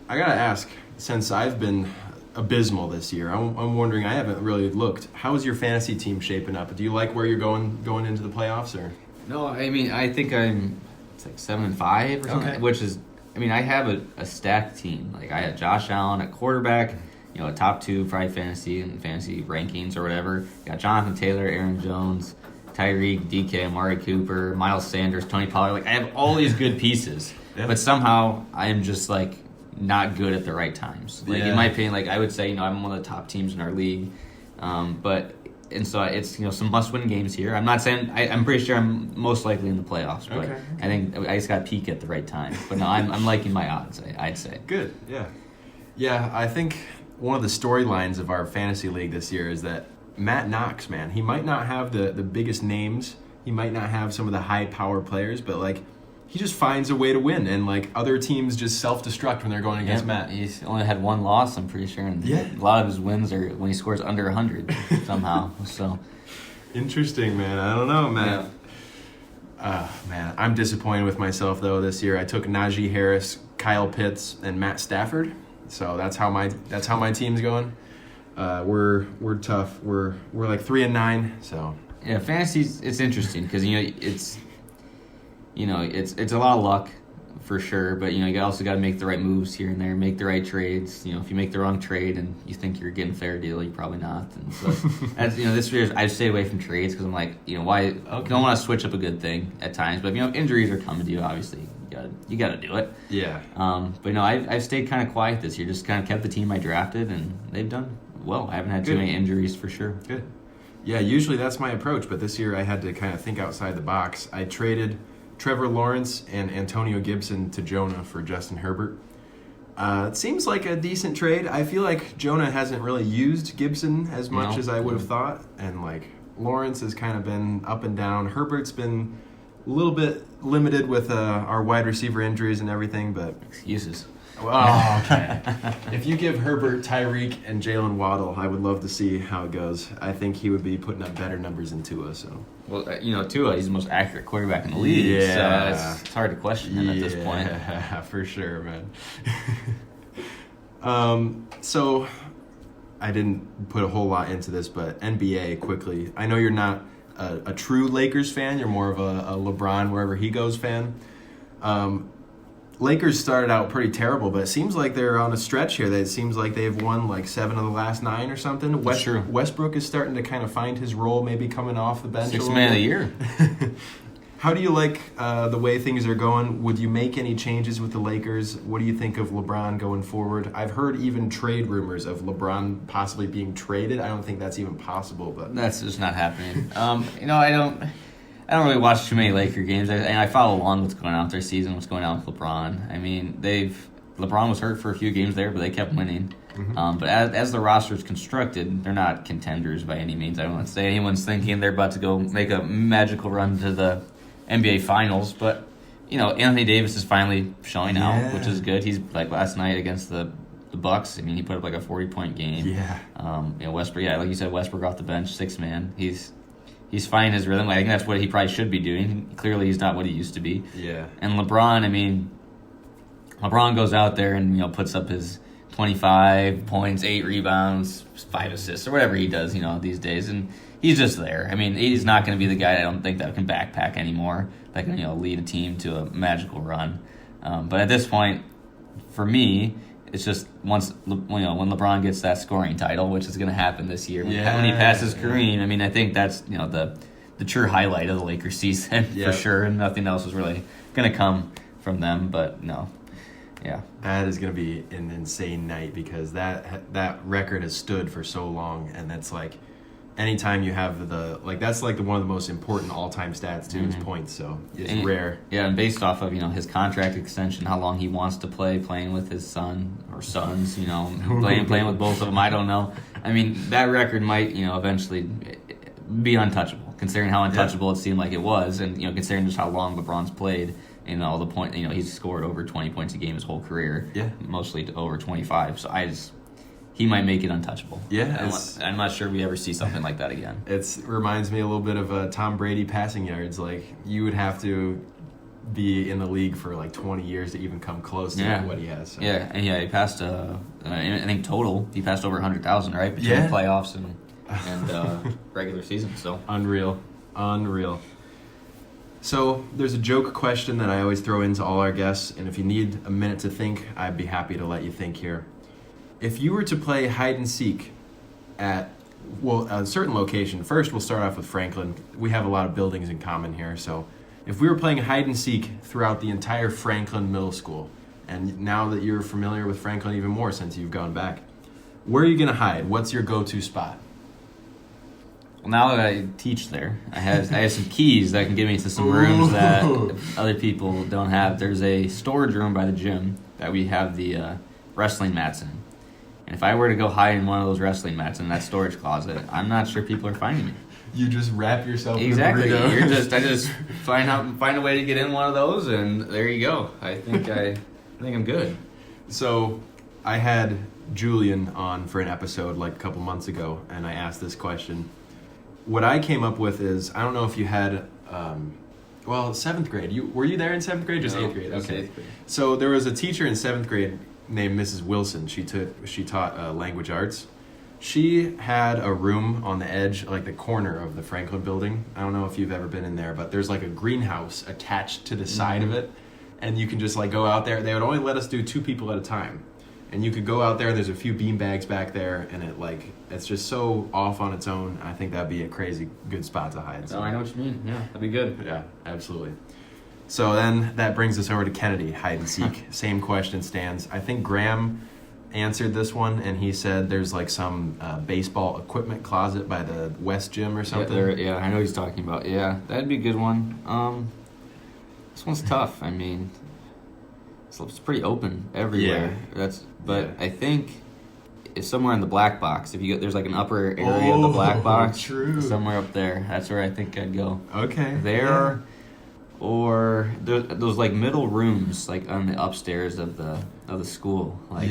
I gotta ask, since I've been abysmal this year, I'm wondering, I haven't really looked, how is your fantasy team shaping up? Do you like where you're going into the playoffs, or? No, I mean, I think it's like 7-5 or something, which is, I mean, I have a stacked team. Like, I have Josh Allen at quarterback, a top 2 probably fantasy and fantasy rankings or whatever. Got Jonathan Taylor, Aaron Jones, Tyreek, DK, Amari Cooper, Miles Sanders, Tony Pollard. Like, I have all these good pieces, but somehow I am just, like, not good at the right times. Like, in my opinion, like, I would say, I'm one of the top teams in our league. So it's, some must-win games here. I'm not saying, I'm pretty sure I'm most likely in the playoffs, but I think I just got to peak at the right time. But no, I'm liking my odds, I'd say. Good, yeah. Yeah, I think one of the storylines of our fantasy league this year is that Matt Knox, man, he might not have the biggest names. He might not have some of the high-power players, but, like, he just finds a way to win, and, like, other teams just self-destruct when they're going against Matt. He's only had 1 loss, I'm pretty sure, and a lot of his wins are when he scores under 100 somehow. So, Interesting, man. I don't know, man. Man, I'm disappointed with myself though this year. I took Najee Harris, Kyle Pitts, and Matt Stafford. So that's how my team's going. We're tough. We're like 3-9. So yeah, fantasy's it's interesting because it's a lot of luck for sure. But you also got to make the right moves here and there, make the right trades. If you make the wrong trade and you think you're getting a fair deal, you're probably not. And so as this year I stay away from trades because I'm like, why? Okay. You don't want to switch up a good thing at times. But injuries are coming to you. Obviously, you got to do it. Yeah. But I've stayed kind of quiet this year. Just kind of kept the team I drafted, and they've done well. I haven't had too many injuries for sure. Good. Yeah, usually that's my approach, but this year I had to kind of think outside the box. I traded Trevor Lawrence and Antonio Gibson to Jonah for Justin Herbert. It seems like a decent trade. I feel like Jonah hasn't really used Gibson as much as I would have thought, and Lawrence has kind of been up and down. Herbert's been a little bit limited with our wide receiver injuries and everything, but excuses. Oh, okay. If you give Herbert, Tyreek, and Jalen Waddle, I would love to see how it goes. I think he would be putting up better numbers than Tua. So, well, Tua, he's the most accurate quarterback in the league. Yeah, so it's hard to question him at this point. Yeah, for sure, man. So I didn't put a whole lot into this, but NBA quickly. I know you're not a true Lakers fan. You're more of a LeBron wherever he goes fan. Lakers started out pretty terrible, but it seems like they're on a stretch here. It seems like they've won 7 of the last 9 or something. Westbrook is starting to kind of find his role, maybe coming off the bench. 6th man of the year. How do you like the way things are going? Would you make any changes with the Lakers? What do you think of LeBron going forward? I've heard even trade rumors of LeBron possibly being traded. I don't think that's even possible, but that's just not happening. I don't really watch too many Laker games, and I follow along what's going on with their season, what's going on with LeBron. I mean, LeBron was hurt for a few games there, but they kept winning. Mm-hmm. But as the roster is constructed, they're not contenders by any means. I don't want to say anyone's thinking they're about to go make a magical run to the NBA Finals, but Anthony Davis is finally showing out, which is good. He's last night against the Bucks. I mean, he put up a 40-point game. Yeah. Westbrook. Yeah, like you said, Westbrook off the bench, 6th man. He's finding his rhythm. I think that's what he probably should be doing. Clearly, he's not what he used to be. Yeah. And LeBron, LeBron goes out there and puts up his 25 points, 8 rebounds, 5 assists, or whatever he does, these days, and he's just there. I mean, he's not going to be the guy I don't think that can backpack anymore, that can lead a team to a magical run. But at this point, for me, it's just once when LeBron gets that scoring title, which is going to happen this year, when he passes Kareem. I mean, I think that's the true highlight of the Lakers season for sure, and nothing else is really going to come from them. But no, that is going to be an insane night because that record has stood for so long, and that's anytime you have that's one of the most important all-time stats too, is points. So it's rare. Yeah, and based off of his contract extension, how long he wants to playing with his son or sons, playing with both of them. I don't know. I mean, that record might eventually be untouchable, considering how untouchable it seemed like it was, and considering just how long LeBron's played. All the point. He's scored over 20 points a game his whole career. Yeah, mostly over 25. So he might make it untouchable. Yeah. I'm not sure we ever see something like that again. It reminds me a little bit of Tom Brady passing yards. You would have to be in the league for 20 years to even come close to what he has. So. Yeah, and he passed, I think total, he passed over 100,000, right? Between playoffs and regular season. So Unreal. So there's a joke question that I always throw into all our guests, and if you need a minute to think, I'd be happy to let you think here. If you were to play hide and seek at a certain location, first we'll start off with Franklin. We have a lot of buildings in common here, so if we were playing hide and seek throughout the entire Franklin Middle School, and now that you're familiar with Franklin even more since you've gone back, where are you going to hide? What's your go-to spot? Well, now that I teach there, I have some keys that can get me to some rooms that other people don't have. There's a storage room by the gym that we have the wrestling mats in. And if I were to go hide in one of those wrestling mats in that storage closet, I'm not sure people are finding me. You just wrap yourself exactly. in a burrito. I just find a way to get in one of those, and there you go. I think I'm good. So I had Julian on for an episode a couple months ago, and I asked this question. what I came up with is, I don't know if you had, 7th grade. Were you there in 7th grade? Just No, 8th grade. just Okay. 8th grade. So there was a teacher in 7th grade named Mrs. Wilson. She taught language arts. She had a room on the edge, like the corner of the Franklin building. I don't know if you've ever been in there, but there's like a greenhouse attached to the side of it, and you can just like go out there. They would only let us do 2 people at a time, and you could go out there. And there's a few bean bags back there, and it's just so off on its own. I think that'd be a crazy good spot to hide. Oh, I know what you mean. Yeah, that'd be good. Yeah, absolutely. So then that brings us over to Kennedy, hide and seek. Same question stands. I think Graham answered this one, and he said there's like some baseball equipment closet by the West Gym or something. Yeah, I know what he's talking about. Yeah, that'd be a good one. This one's tough. I mean, it's pretty open everywhere. Yeah. I think it's somewhere in the black box. There's like an upper area of the black box. True. Somewhere up there. That's where I think I'd go. Okay. There. Yeah. Or those like middle rooms, like on the upstairs of the school, like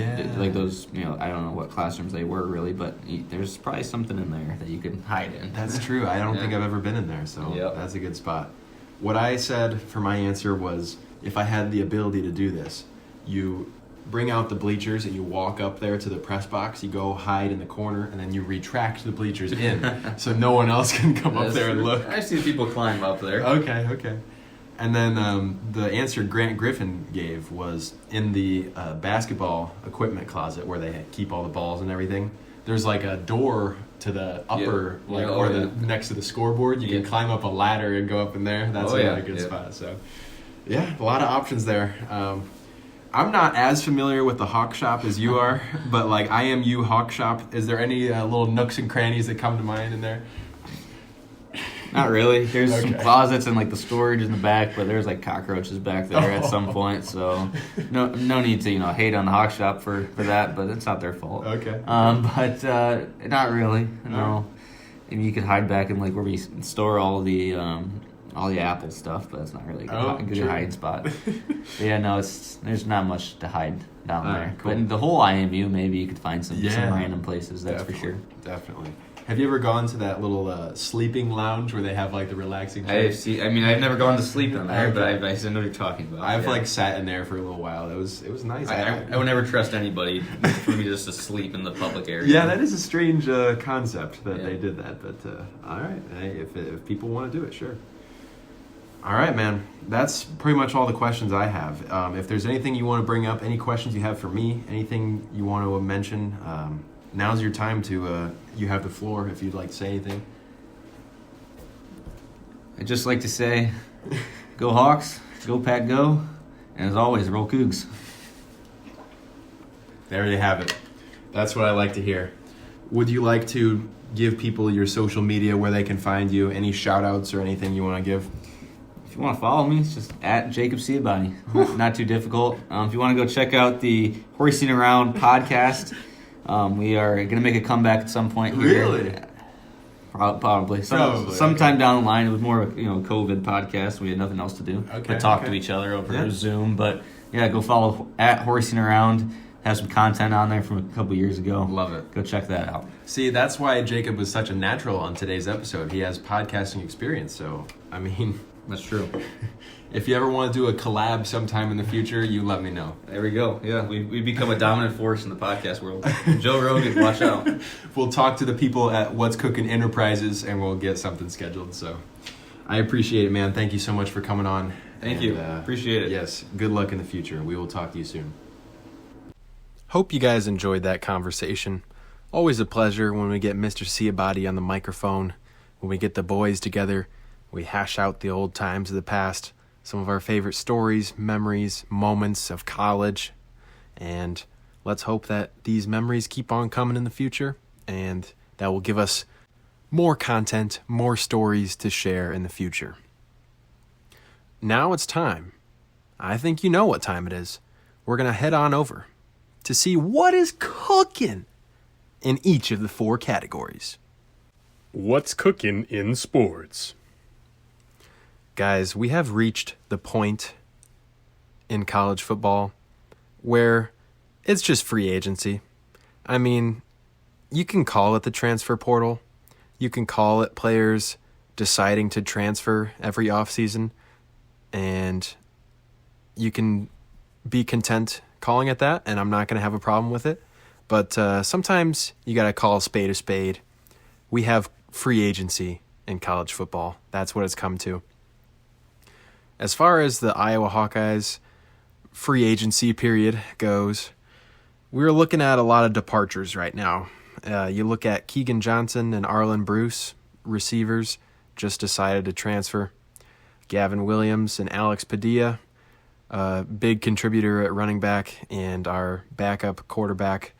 those, I don't know what classrooms they were really, but there's probably something in there that you can hide in. That's true. I don't think I've ever been in there, so That's a good spot. What I said for my answer was, if I had the ability to do this, you bring out the bleachers and you walk up there to the press box, you go hide in the corner, and then you retract the bleachers in so no one else can come up there and look. I've seen people climb up there. Okay. And then the answer Grant Griffin gave was in the basketball equipment closet where they keep all the balls and everything. There's like a door to the upper, next to the scoreboard. You can climb up a ladder and go up in there. That's a good spot. So, a lot of options there. I'm not as familiar with the Hawk Shop as you are, but like IMU Hawk Shop, is there any little nooks and crannies that come to mind in there? Not really. There's some closets and like the storage in the back, but there's like cockroaches back there at some point. So no need to hate on the Hawk Shop for that, but it's not their fault. Okay. But not really. No. I mean, you could hide back in like where we store all the Apple stuff, but it's not really a good hiding spot. There's not much to hide down there. Cool. But in the whole IMU, maybe you could find some random places. That's for sure. Definitely. Have you ever gone to that little sleeping lounge where they have like the relaxing chairs? I've never gone to sleep in there, but I know what you're talking about. I've like sat in there for a little while. It was nice. I would never trust anybody for me just to sleep in the public area. Yeah, that is a strange concept that they did that. But all right, if people want to do it, sure. All right, man. That's pretty much all the questions I have. If there's anything you want to bring up, any questions you have for me, anything you want to mention, now's your time to. You have the floor if you'd like to say anything. I'd just like to say, go Hawks, go Pack, go, and as always, roll Cougs. There you have it. That's what I like to hear. Would you like to give people your social media where they can find you? Any shout-outs or anything you want to give? If you want to follow me, it's just at Jacob Ciabatti. Not too difficult. If you want to go check out the Horsing Around podcast, we are going to make a comeback at some point here. Really? Probably. Sometime down the line. It was more of a COVID podcast. We had nothing else to do but talk to each other over Zoom. But go follow at Horsing Around. Have some content on there from a couple years ago. Love it. Go check that out. See, that's why Jacob was such a natural on today's episode. He has podcasting experience. So, I mean... That's true. If you ever want to do a collab sometime in the future, you let me know. There we go. Yeah, we become a dominant force in the podcast world. Joe Rogan, watch out. We'll talk to the people at What's Cooking Enterprises, and we'll get something scheduled. So I appreciate it, man. Thank you so much for coming on. Thank you. Appreciate it. Yes. Good luck in the future. We will talk to you soon. Hope you guys enjoyed that conversation. Always a pleasure when we get Mr. Ciabatti on the microphone, when we get the boys together. We hash out the old times of the past, some of our favorite stories, memories, moments of college, and let's hope that these memories keep on coming in the future, and that will give us more content, more stories to share in the future. Now it's time. I think you know what time it is. We're going to head on over to see what is cooking in each of the 4 categories. What's cooking in sports? Guys, we have reached the point in college football where it's just free agency. I mean, you can call it the transfer portal. You can call it players deciding to transfer every offseason, and you can be content calling it that, and I'm not going to have a problem with it. But sometimes you got to call a spade. We have free agency in college football. That's what it's come to. As far as the Iowa Hawkeyes free agency period goes, we're looking at a lot of departures right now. You look at Keegan Johnson and Arlen Bruce, receivers, just decided to transfer. Gavin Williams and Alex Padilla, big contributor at running back, and our backup quarterback,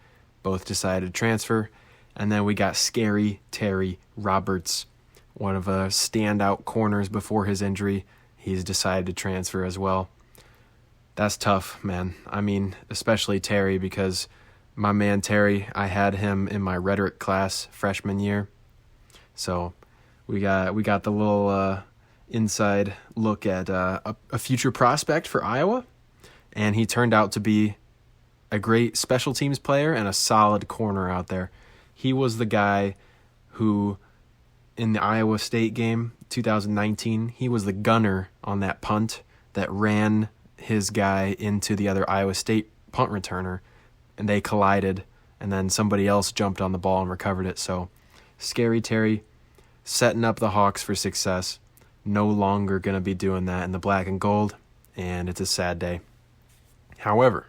both decided to transfer. And then we got Scary Terry Roberts, one of the standout corners before his injury. He's decided to transfer as well. That's tough, man. I mean, especially Terry, because my man Terry, I had him in my rhetoric class freshman year. So we got the little inside look at a future prospect for Iowa, and he turned out to be a great special teams player and a solid corner out there. He was the guy who, in the Iowa State game, 2019, he was the gunner on that punt that ran his guy into the other Iowa State punt returner, and they collided, and then somebody else jumped on the ball and recovered it. So Scary Terry setting up the Hawks for success. No longer going to be doing that in the black and gold, and it's a sad day. However,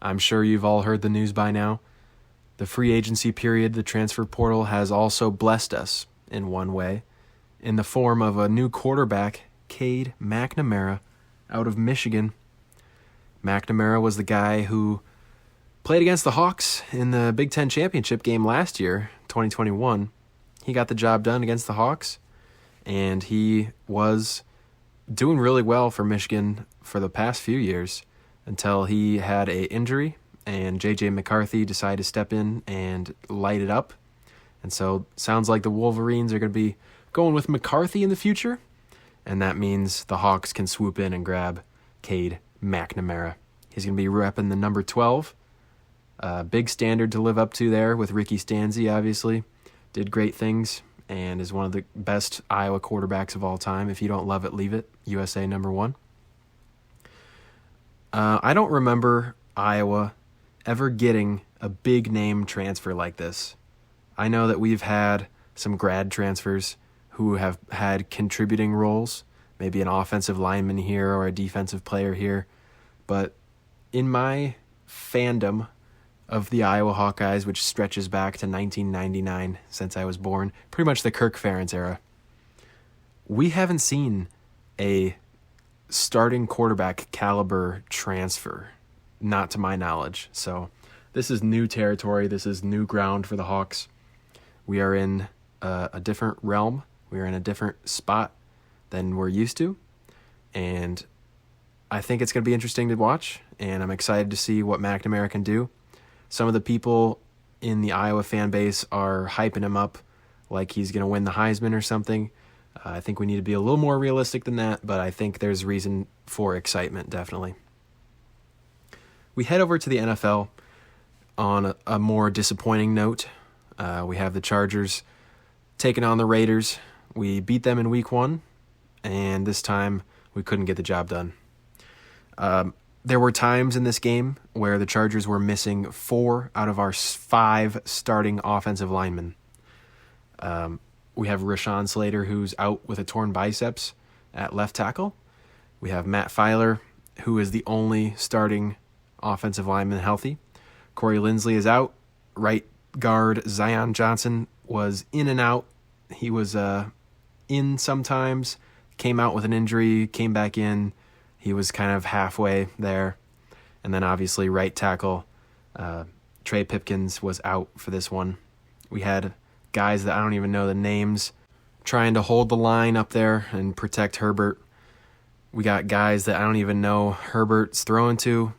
I'm sure you've all heard the news by now. The free agency period, the transfer portal, has also blessed us in one way, in the form of a new quarterback, Cade McNamara, out of Michigan. McNamara was the guy who played against the Hawks in the Big Ten championship game last year, 2021. He got the job done against the Hawks, and he was doing really well for Michigan for the past few years until he had an injury, and J.J. McCarthy decided to step in and light it up. And so sounds like the Wolverines are going to be going with McCarthy in the future, and that means the Hawks can swoop in and grab Cade McNamara. He's going to be repping the number 12. Big standard to live up to there with Ricky Stanzi, obviously. Did great things and is one of the best Iowa quarterbacks of all time. If you don't love it, leave it. USA number 1. I don't remember Iowa ever getting a big name transfer like this. I know that we've had some grad transfers who have had contributing roles, maybe an offensive lineman here or a defensive player here. But in my fandom of the Iowa Hawkeyes, which stretches back to 1999, since I was born, pretty much the Kirk Ferentz era, we haven't seen a starting quarterback caliber transfer, not to my knowledge. So this is new territory. This is new ground for the Hawks. We are in a different realm. We are in a different spot than we're used to. And I think it's going to be interesting to watch, and I'm excited to see what McNamara can do. Some of the people in the Iowa fan base are hyping him up like he's going to win the Heisman or something. I think we need to be a little more realistic than that, but I think there's reason for excitement, definitely. We head over to the NFL on a more disappointing note. We have the Chargers taking on the Raiders. We beat them in week 1, and this time we couldn't get the job done. There were times in this game where the Chargers were missing 4 out of our 5 starting offensive linemen. We have Rashawn Slater, who's out with a torn biceps at left tackle. We have Matt Filer, who is the only starting offensive lineman healthy. Corey Linsley is out. Right guard Zion Johnson was in and out. He was in sometimes, came out with an injury, came back in. He was kind of halfway there. And then obviously right tackle Trey Pipkins was out for this one. We had guys that I don't even know the names trying to hold the line up there and protect Herbert. We got guys that I don't even know Herbert's throwing to.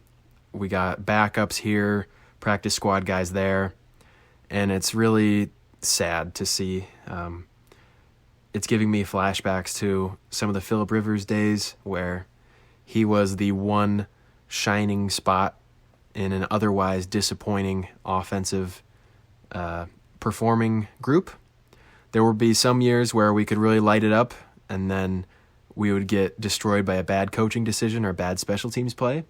We got backups here, practice squad guys there. And it's really sad to see. It's giving me flashbacks to some of the Phillip Rivers days where he was the one shining spot in an otherwise disappointing offensive performing group. There will be some years where we could really light it up, and then we would get destroyed by a bad coaching decision or bad special teams play.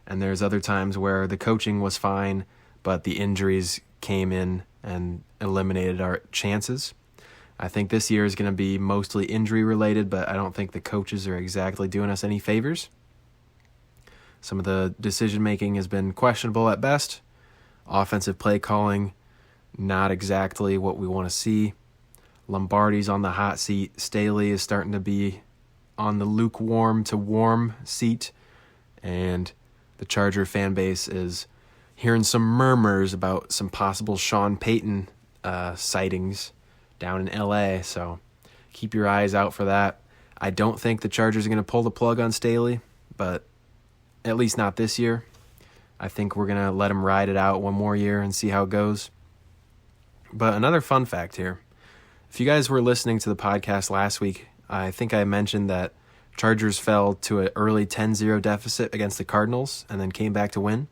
And there's other times where the coaching was fine, but the injuries came in and eliminated our chances. I think this year is going to be mostly injury related, but I don't think the coaches are exactly doing us any favors. Some of the decision making has been questionable at best. Offensive play calling, not exactly what we want to see. Lombardi's on the hot seat. Staley is starting to be on the lukewarm to warm seat. And the Charger fan base is hearing some murmurs about some possible Sean Payton sightings down in L.A., so keep your eyes out for that. I don't think the Chargers are going to pull the plug on Staley, but at least not this year. I think we're going to let him ride it out one more year and see how it goes. But another fun fact here. If you guys were listening to the podcast last week, I think I mentioned that Chargers fell to an early 10-0 deficit against the Cardinals and then came back to win.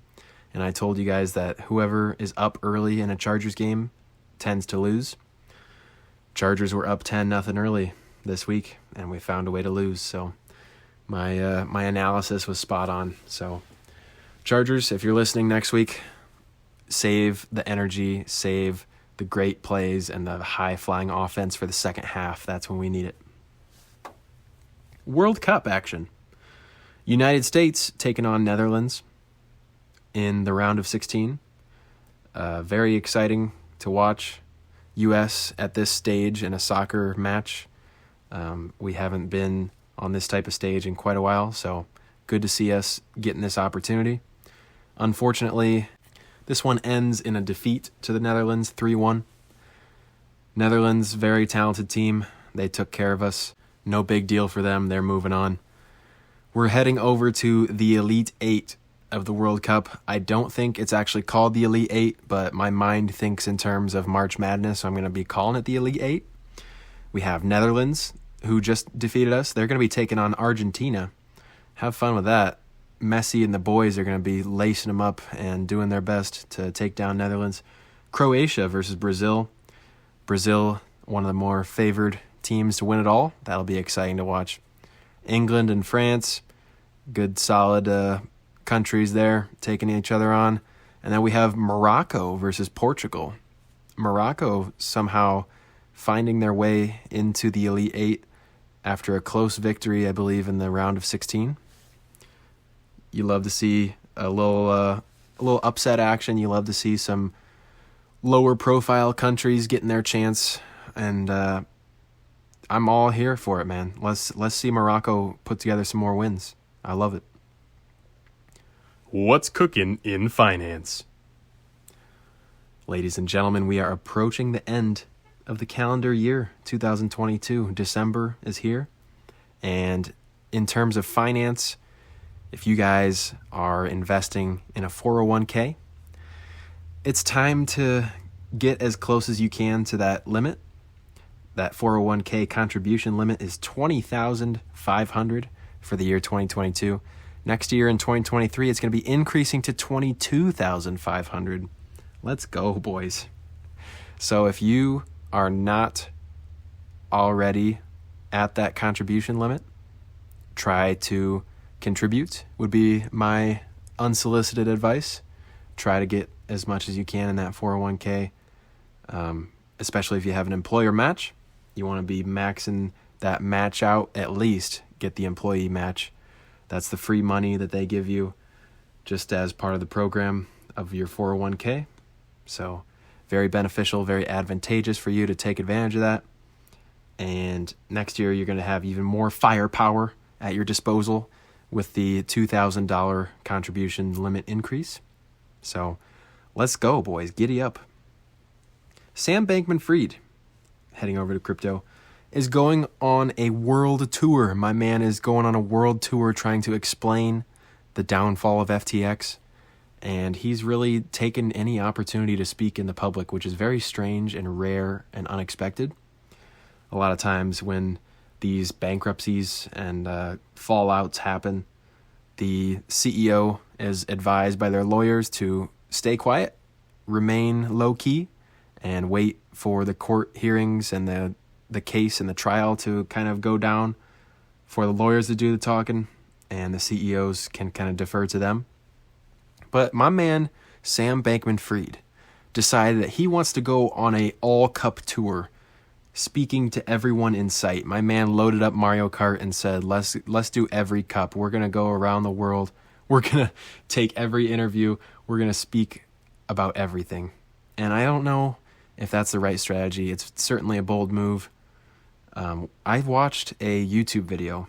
And I told you guys that whoever is up early in a Chargers game tends to lose. Chargers were up 10-0 early this week, and we found a way to lose. So my analysis was spot on. So Chargers, if you're listening next week, save the energy, save the great plays and the high-flying offense for the second half. That's when we need it. World Cup action. United States taking on Netherlands in the round of 16. Very exciting to watch. U.S. at this stage in a soccer match. We haven't been on this type of stage in quite a while, so good to see us getting this opportunity. Unfortunately, this one ends in a defeat to the Netherlands, 3-1. Netherlands, very talented team. They took care of us. No big deal for them. They're moving on. We're heading over to the Elite Eight of the World Cup. I don't think it's actually called the Elite Eight, but my mind thinks in terms of March Madness, so I'm going to be calling it the Elite Eight. We have Netherlands, who just defeated us. They're going to be taking on Argentina. Have fun with that. Messi and the boys are going to be lacing them up and doing their best to take down Netherlands. Croatia versus Brazil. Brazil, one of the more favored teams to win it all. That'll be exciting to watch. England and France, good solid countries there taking each other on. And then we have Morocco versus Portugal. Morocco somehow finding their way into the Elite Eight after a close victory, I believe, in the round of 16. You love to see a little upset action. You love to see some lower profile countries getting their chance, and I'm all here for it, man. Let's see Morocco put together some more wins. I love it. What's cooking in finance? Ladies and gentlemen, we are approaching the end of the calendar year 2022. December is here. And in terms of finance, if you guys are investing in a 401k, it's time to get as close as you can to that limit. That 401k contribution limit is $20,500 for the year 2022. Next year in 2023, it's going to be increasing to $22,500. Let's go, boys. So if you are not already at that contribution limit, try to contribute would be my unsolicited advice. Try to get as much as you can in that 401k, especially if you have an employer match. You want to be maxing that match out, at least get the employee match. That's the free money that they give you just as part of the program of your 401k. So very beneficial, very advantageous for you to take advantage of that. And next year, you're going to have even more firepower at your disposal with the $2,000 contribution limit increase. So let's go, boys. Giddy up. Sam Bankman-Fried, heading over to crypto, is going on a world tour. My man is going on a world tour trying to explain the downfall of FTX. And he's really taken any opportunity to speak in the public, which is very strange and rare and unexpected. A lot of times when these bankruptcies and fallouts happen, the CEO is advised by their lawyers to stay quiet, remain low-key, and wait for the court hearings and the case and the trial to kind of go down for the lawyers to do the talking, and the CEOs can kind of defer to them. But my man, Sam Bankman-Fried, decided that he wants to go on a all-cup tour, speaking to everyone in sight. My man loaded up Mario Kart and said, let's do every cup. We're going to go around the world. We're going to take every interview. We're going to speak about everything. And I don't know if that's the right strategy. It's certainly a bold move. I watched a YouTube video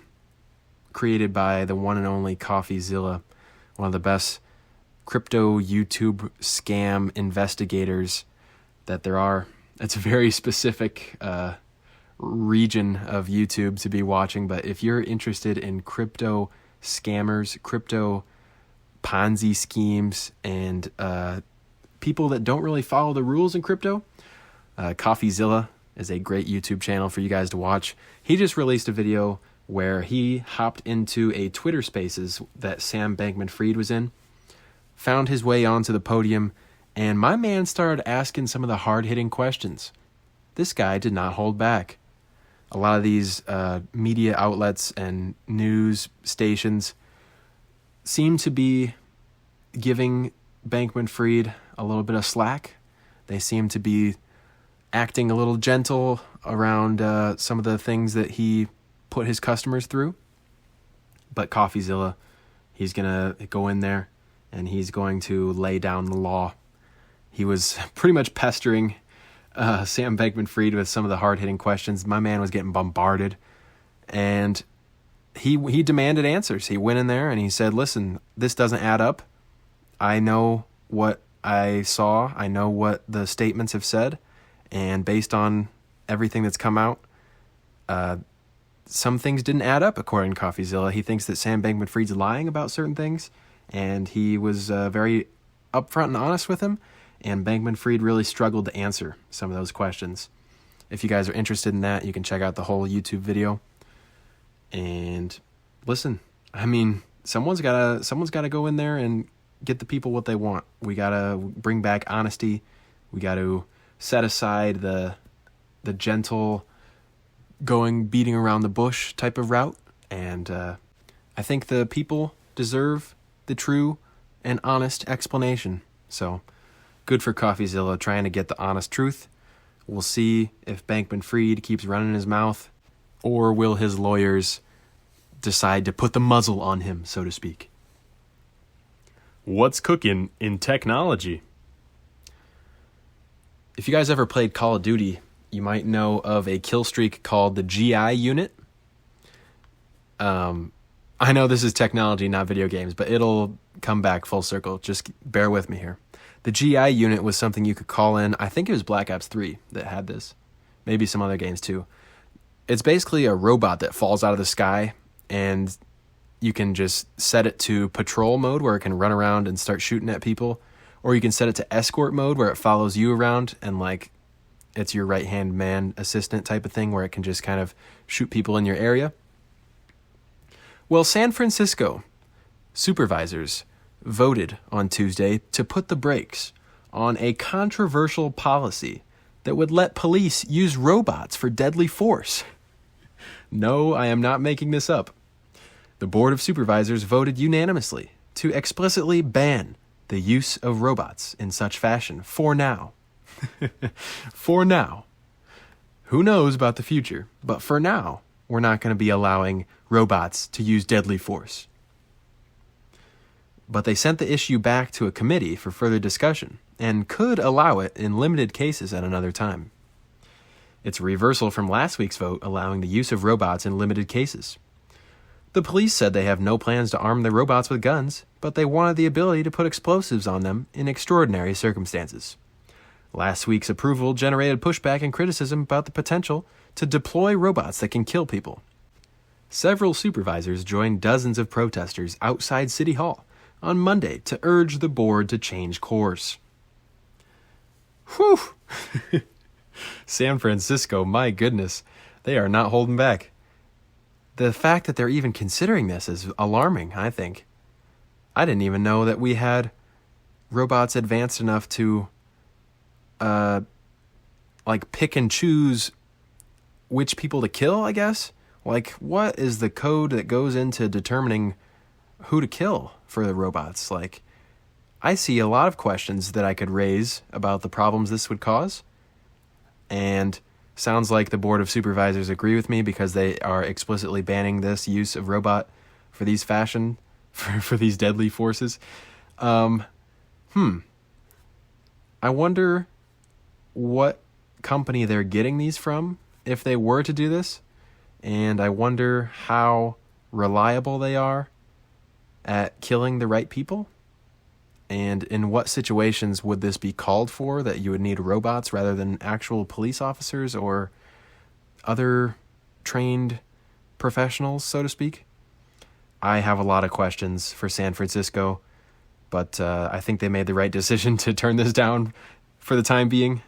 created by the one and only CoffeeZilla, one of the best crypto YouTube scam investigators that there are. It's a very specific region of YouTube to be watching, but if you're interested in crypto scammers, crypto Ponzi schemes, and people that don't really follow the rules in crypto, CoffeeZilla is a great YouTube channel for you guys to watch. He just released a video where he hopped into a Twitter Spaces that Sam Bankman-Fried was in, found his way onto the podium, and my man started asking some of the hard-hitting questions. This guy did not hold back. A lot of these media outlets and news stations seem to be giving Bankman-Fried a little bit of slack. They seem to be acting a little gentle around some of the things that he put his customers through. But CoffeeZilla, he's going to go in there and he's going to lay down the law. He was pretty much pestering Sam Bankman-Fried with some of the hard-hitting questions. My man was getting bombarded, and he demanded answers. He went in there and he said, listen, this doesn't add up. I know what I saw. I know what the statements have said. And based on everything that's come out, some things didn't add up, according to CoffeeZilla. He thinks that Sam Bankman-Fried's lying about certain things, and he was very upfront and honest with him, and Bankman-Fried really struggled to answer some of those questions. If you guys are interested in that, you can check out the whole YouTube video. And listen, I mean, someone's gotta go in there and get the people what they want. We gotta bring back honesty. We gotta set aside the gentle beating around the bush type of route. And I think the people deserve the true and honest explanation. So good for CoffeeZilla trying to get the honest truth. We'll see if Bankman-Fried keeps running his mouth, or will his lawyers decide to put the muzzle on him, so to speak. What's cooking in technology? If you guys ever played Call of Duty, you might know of a kill streak called the GI unit. I know this is technology, not video games, but it'll come back full circle. Just bear with me here. The GI unit was something you could call in. I think it was Black Ops 3 that had this. Maybe some other games too. It's basically a robot that falls out of the sky, and you can just set it to patrol mode where it can run around and start shooting at people. Or you can set it to escort mode where it follows you around and like it's your right-hand man assistant type of thing where it can just kind of shoot people in your area. Well, San Francisco supervisors voted on Tuesday to put the brakes on a controversial policy that would let police use robots for deadly force. No, I am not making this up. The Board of Supervisors voted unanimously to explicitly ban the use of robots in such fashion for now. For now. Who knows about the future, but for now, we're not going to be allowing robots to use deadly force. But they sent the issue back to a committee for further discussion and could allow it in limited cases at another time. It's a reversal from last week's vote allowing the use of robots in limited cases. The police said they have no plans to arm their robots with guns, but they wanted the ability to put explosives on them in extraordinary circumstances. Last week's approval generated pushback and criticism about the potential to deploy robots that can kill people. Several supervisors joined dozens of protesters outside City Hall on Monday to urge the board to change course. Whew! San Francisco, my goodness, they are not holding back. The fact that they're even considering this is alarming, I think. I didn't even know that we had robots advanced enough to like pick and choose which people to kill, I guess? Like, what is the code that goes into determining who to kill for the robots? Like, I see a lot of questions that I could raise about the problems this would cause. And sounds like the Board of Supervisors agree with me because they are explicitly banning this use of robot for these for these deadly forces. I wonder what company they're getting these from if they were to do this, and I wonder how reliable they are at killing the right people, and in what situations would this be called for, that you would need robots rather than actual police officers or other trained professionals, so to speak. I have a lot of questions for San Francisco, but I think they made the right decision to turn this down for the time being.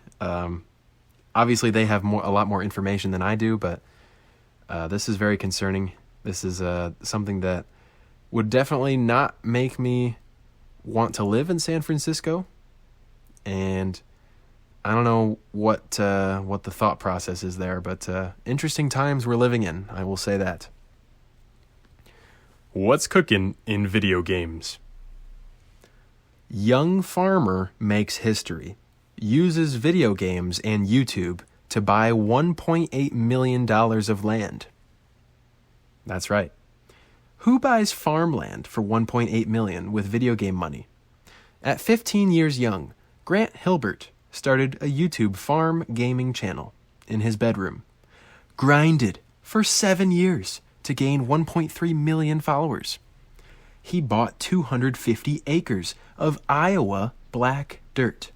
Obviously, they have a lot more information than I do, but this is very concerning. This is something that would definitely not make me want to live in San Francisco, and I don't know what the thought process is there, but interesting times we're living in, I will say that. What's cooking in video games? Young farmer makes history. Uses video games and YouTube to buy $1.8 million of land. That's right. Who buys farmland for $1.8 million with video game money? At 15 years young, Grant Hilbert started a YouTube farm gaming channel in his bedroom. Grinded for 7 years to gain 1.3 million followers. He bought 250 acres of Iowa black dirt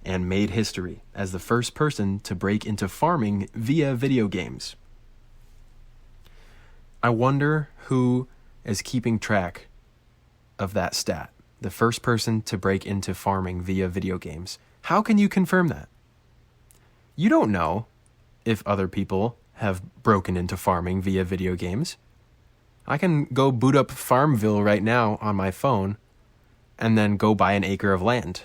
and made history as the first person to break into farming via video games. I wonder who is keeping track of that stat. The first person to break into farming via video games. How can you confirm that? You don't know if other people have broken into farming via video games. I can go boot up Farmville right now on my phone and then go buy an acre of land.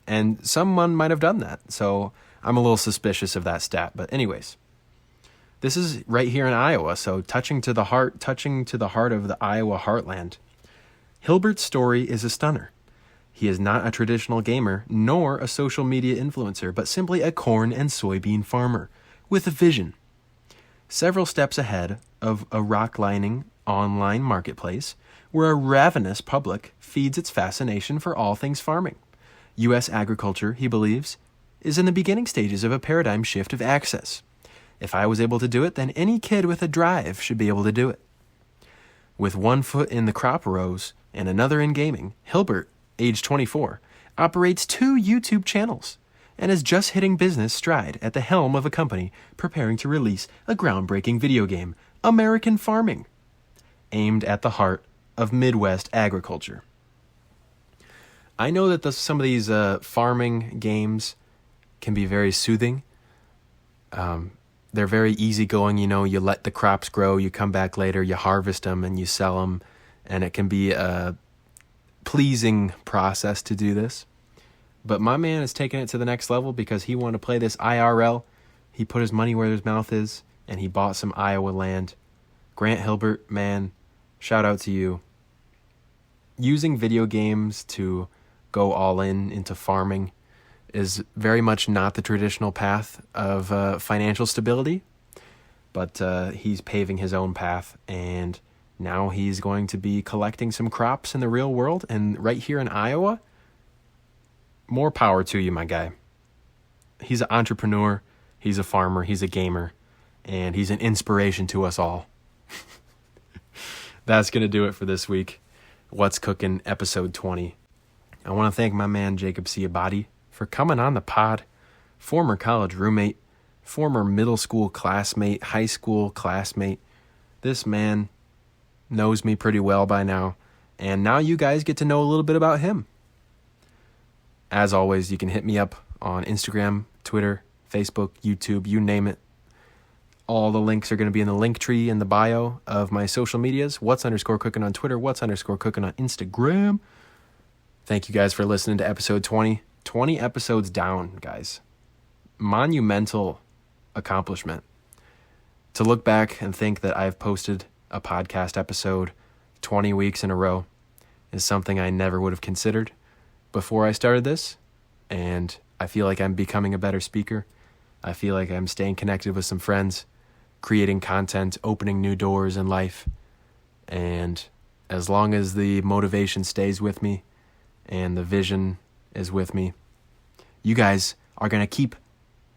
And someone might have done that, so I'm a little suspicious of that stat. But anyways, this is right here in Iowa, so touching to the heart of the Iowa heartland. Hilbert's story is a stunner. He is not a traditional gamer, nor a social media influencer, but simply a corn and soybean farmer with a vision. Several steps ahead of a rock-lining online marketplace where a ravenous public feeds its fascination for all things farming. U.S. agriculture, he believes, is in the beginning stages of a paradigm shift of access. If I was able to do it, then any kid with a drive should be able to do it. With one foot in the crop rows and another in gaming, Hilbert, age 24, operates 2 YouTube channels and is just hitting business stride at the helm of a company preparing to release a groundbreaking video game, American Farming, aimed at the heart of Midwest agriculture. I know that some of these farming games can be very soothing. They're very easygoing, you let the crops grow, you come back later, you harvest them, and you sell them, and it can be a pleasing process to do this. But my man is taking it to the next level because he wanted to play this IRL. He put his money where his mouth is, and he bought some Iowa land. Grant Hilbert, man, shout out to you. Using video games to go all into farming is very much not the traditional path of financial stability, but he's paving his own path, and now he's going to be collecting some crops in the real world, and right here in Iowa, more power to you, my guy. He's an entrepreneur, he's a farmer, he's a gamer, and he's an inspiration to us all. That's going to do it for this week. What's Cooking, episode 20. I want to thank my man Jacob Ciabatti for coming on the pod. Former college roommate, former middle school classmate, high school classmate. This man knows me pretty well by now, and now you guys get to know a little bit about him. As always, you can hit me up on Instagram, Twitter, Facebook, YouTube, you name it. All the links are going to be in the link tree in the bio of my social medias. What's_cooking on Twitter, What's_cooking on Instagram. Thank you guys for listening to episode 20. 20 episodes down, guys. monumental accomplishment. To look back and think that I've posted a podcast episode 20 weeks in a row is something I never would have considered before I started this, and I feel like I'm becoming a better speaker. I feel like I'm staying connected with some friends, creating content, opening new doors in life, and as long as the motivation stays with me and the vision is with me, you guys are going to keep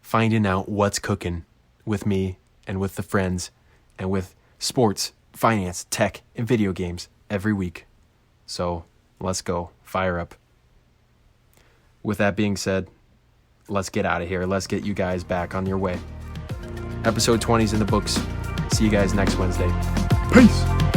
finding out what's cooking with me and with the friends and with sports, finance, tech, and video games every week. So let's go. Fire up. With that being said, let's get out of here. Let's get you guys back on your way. Episode 20 is in the books. See you guys next Wednesday. Peace.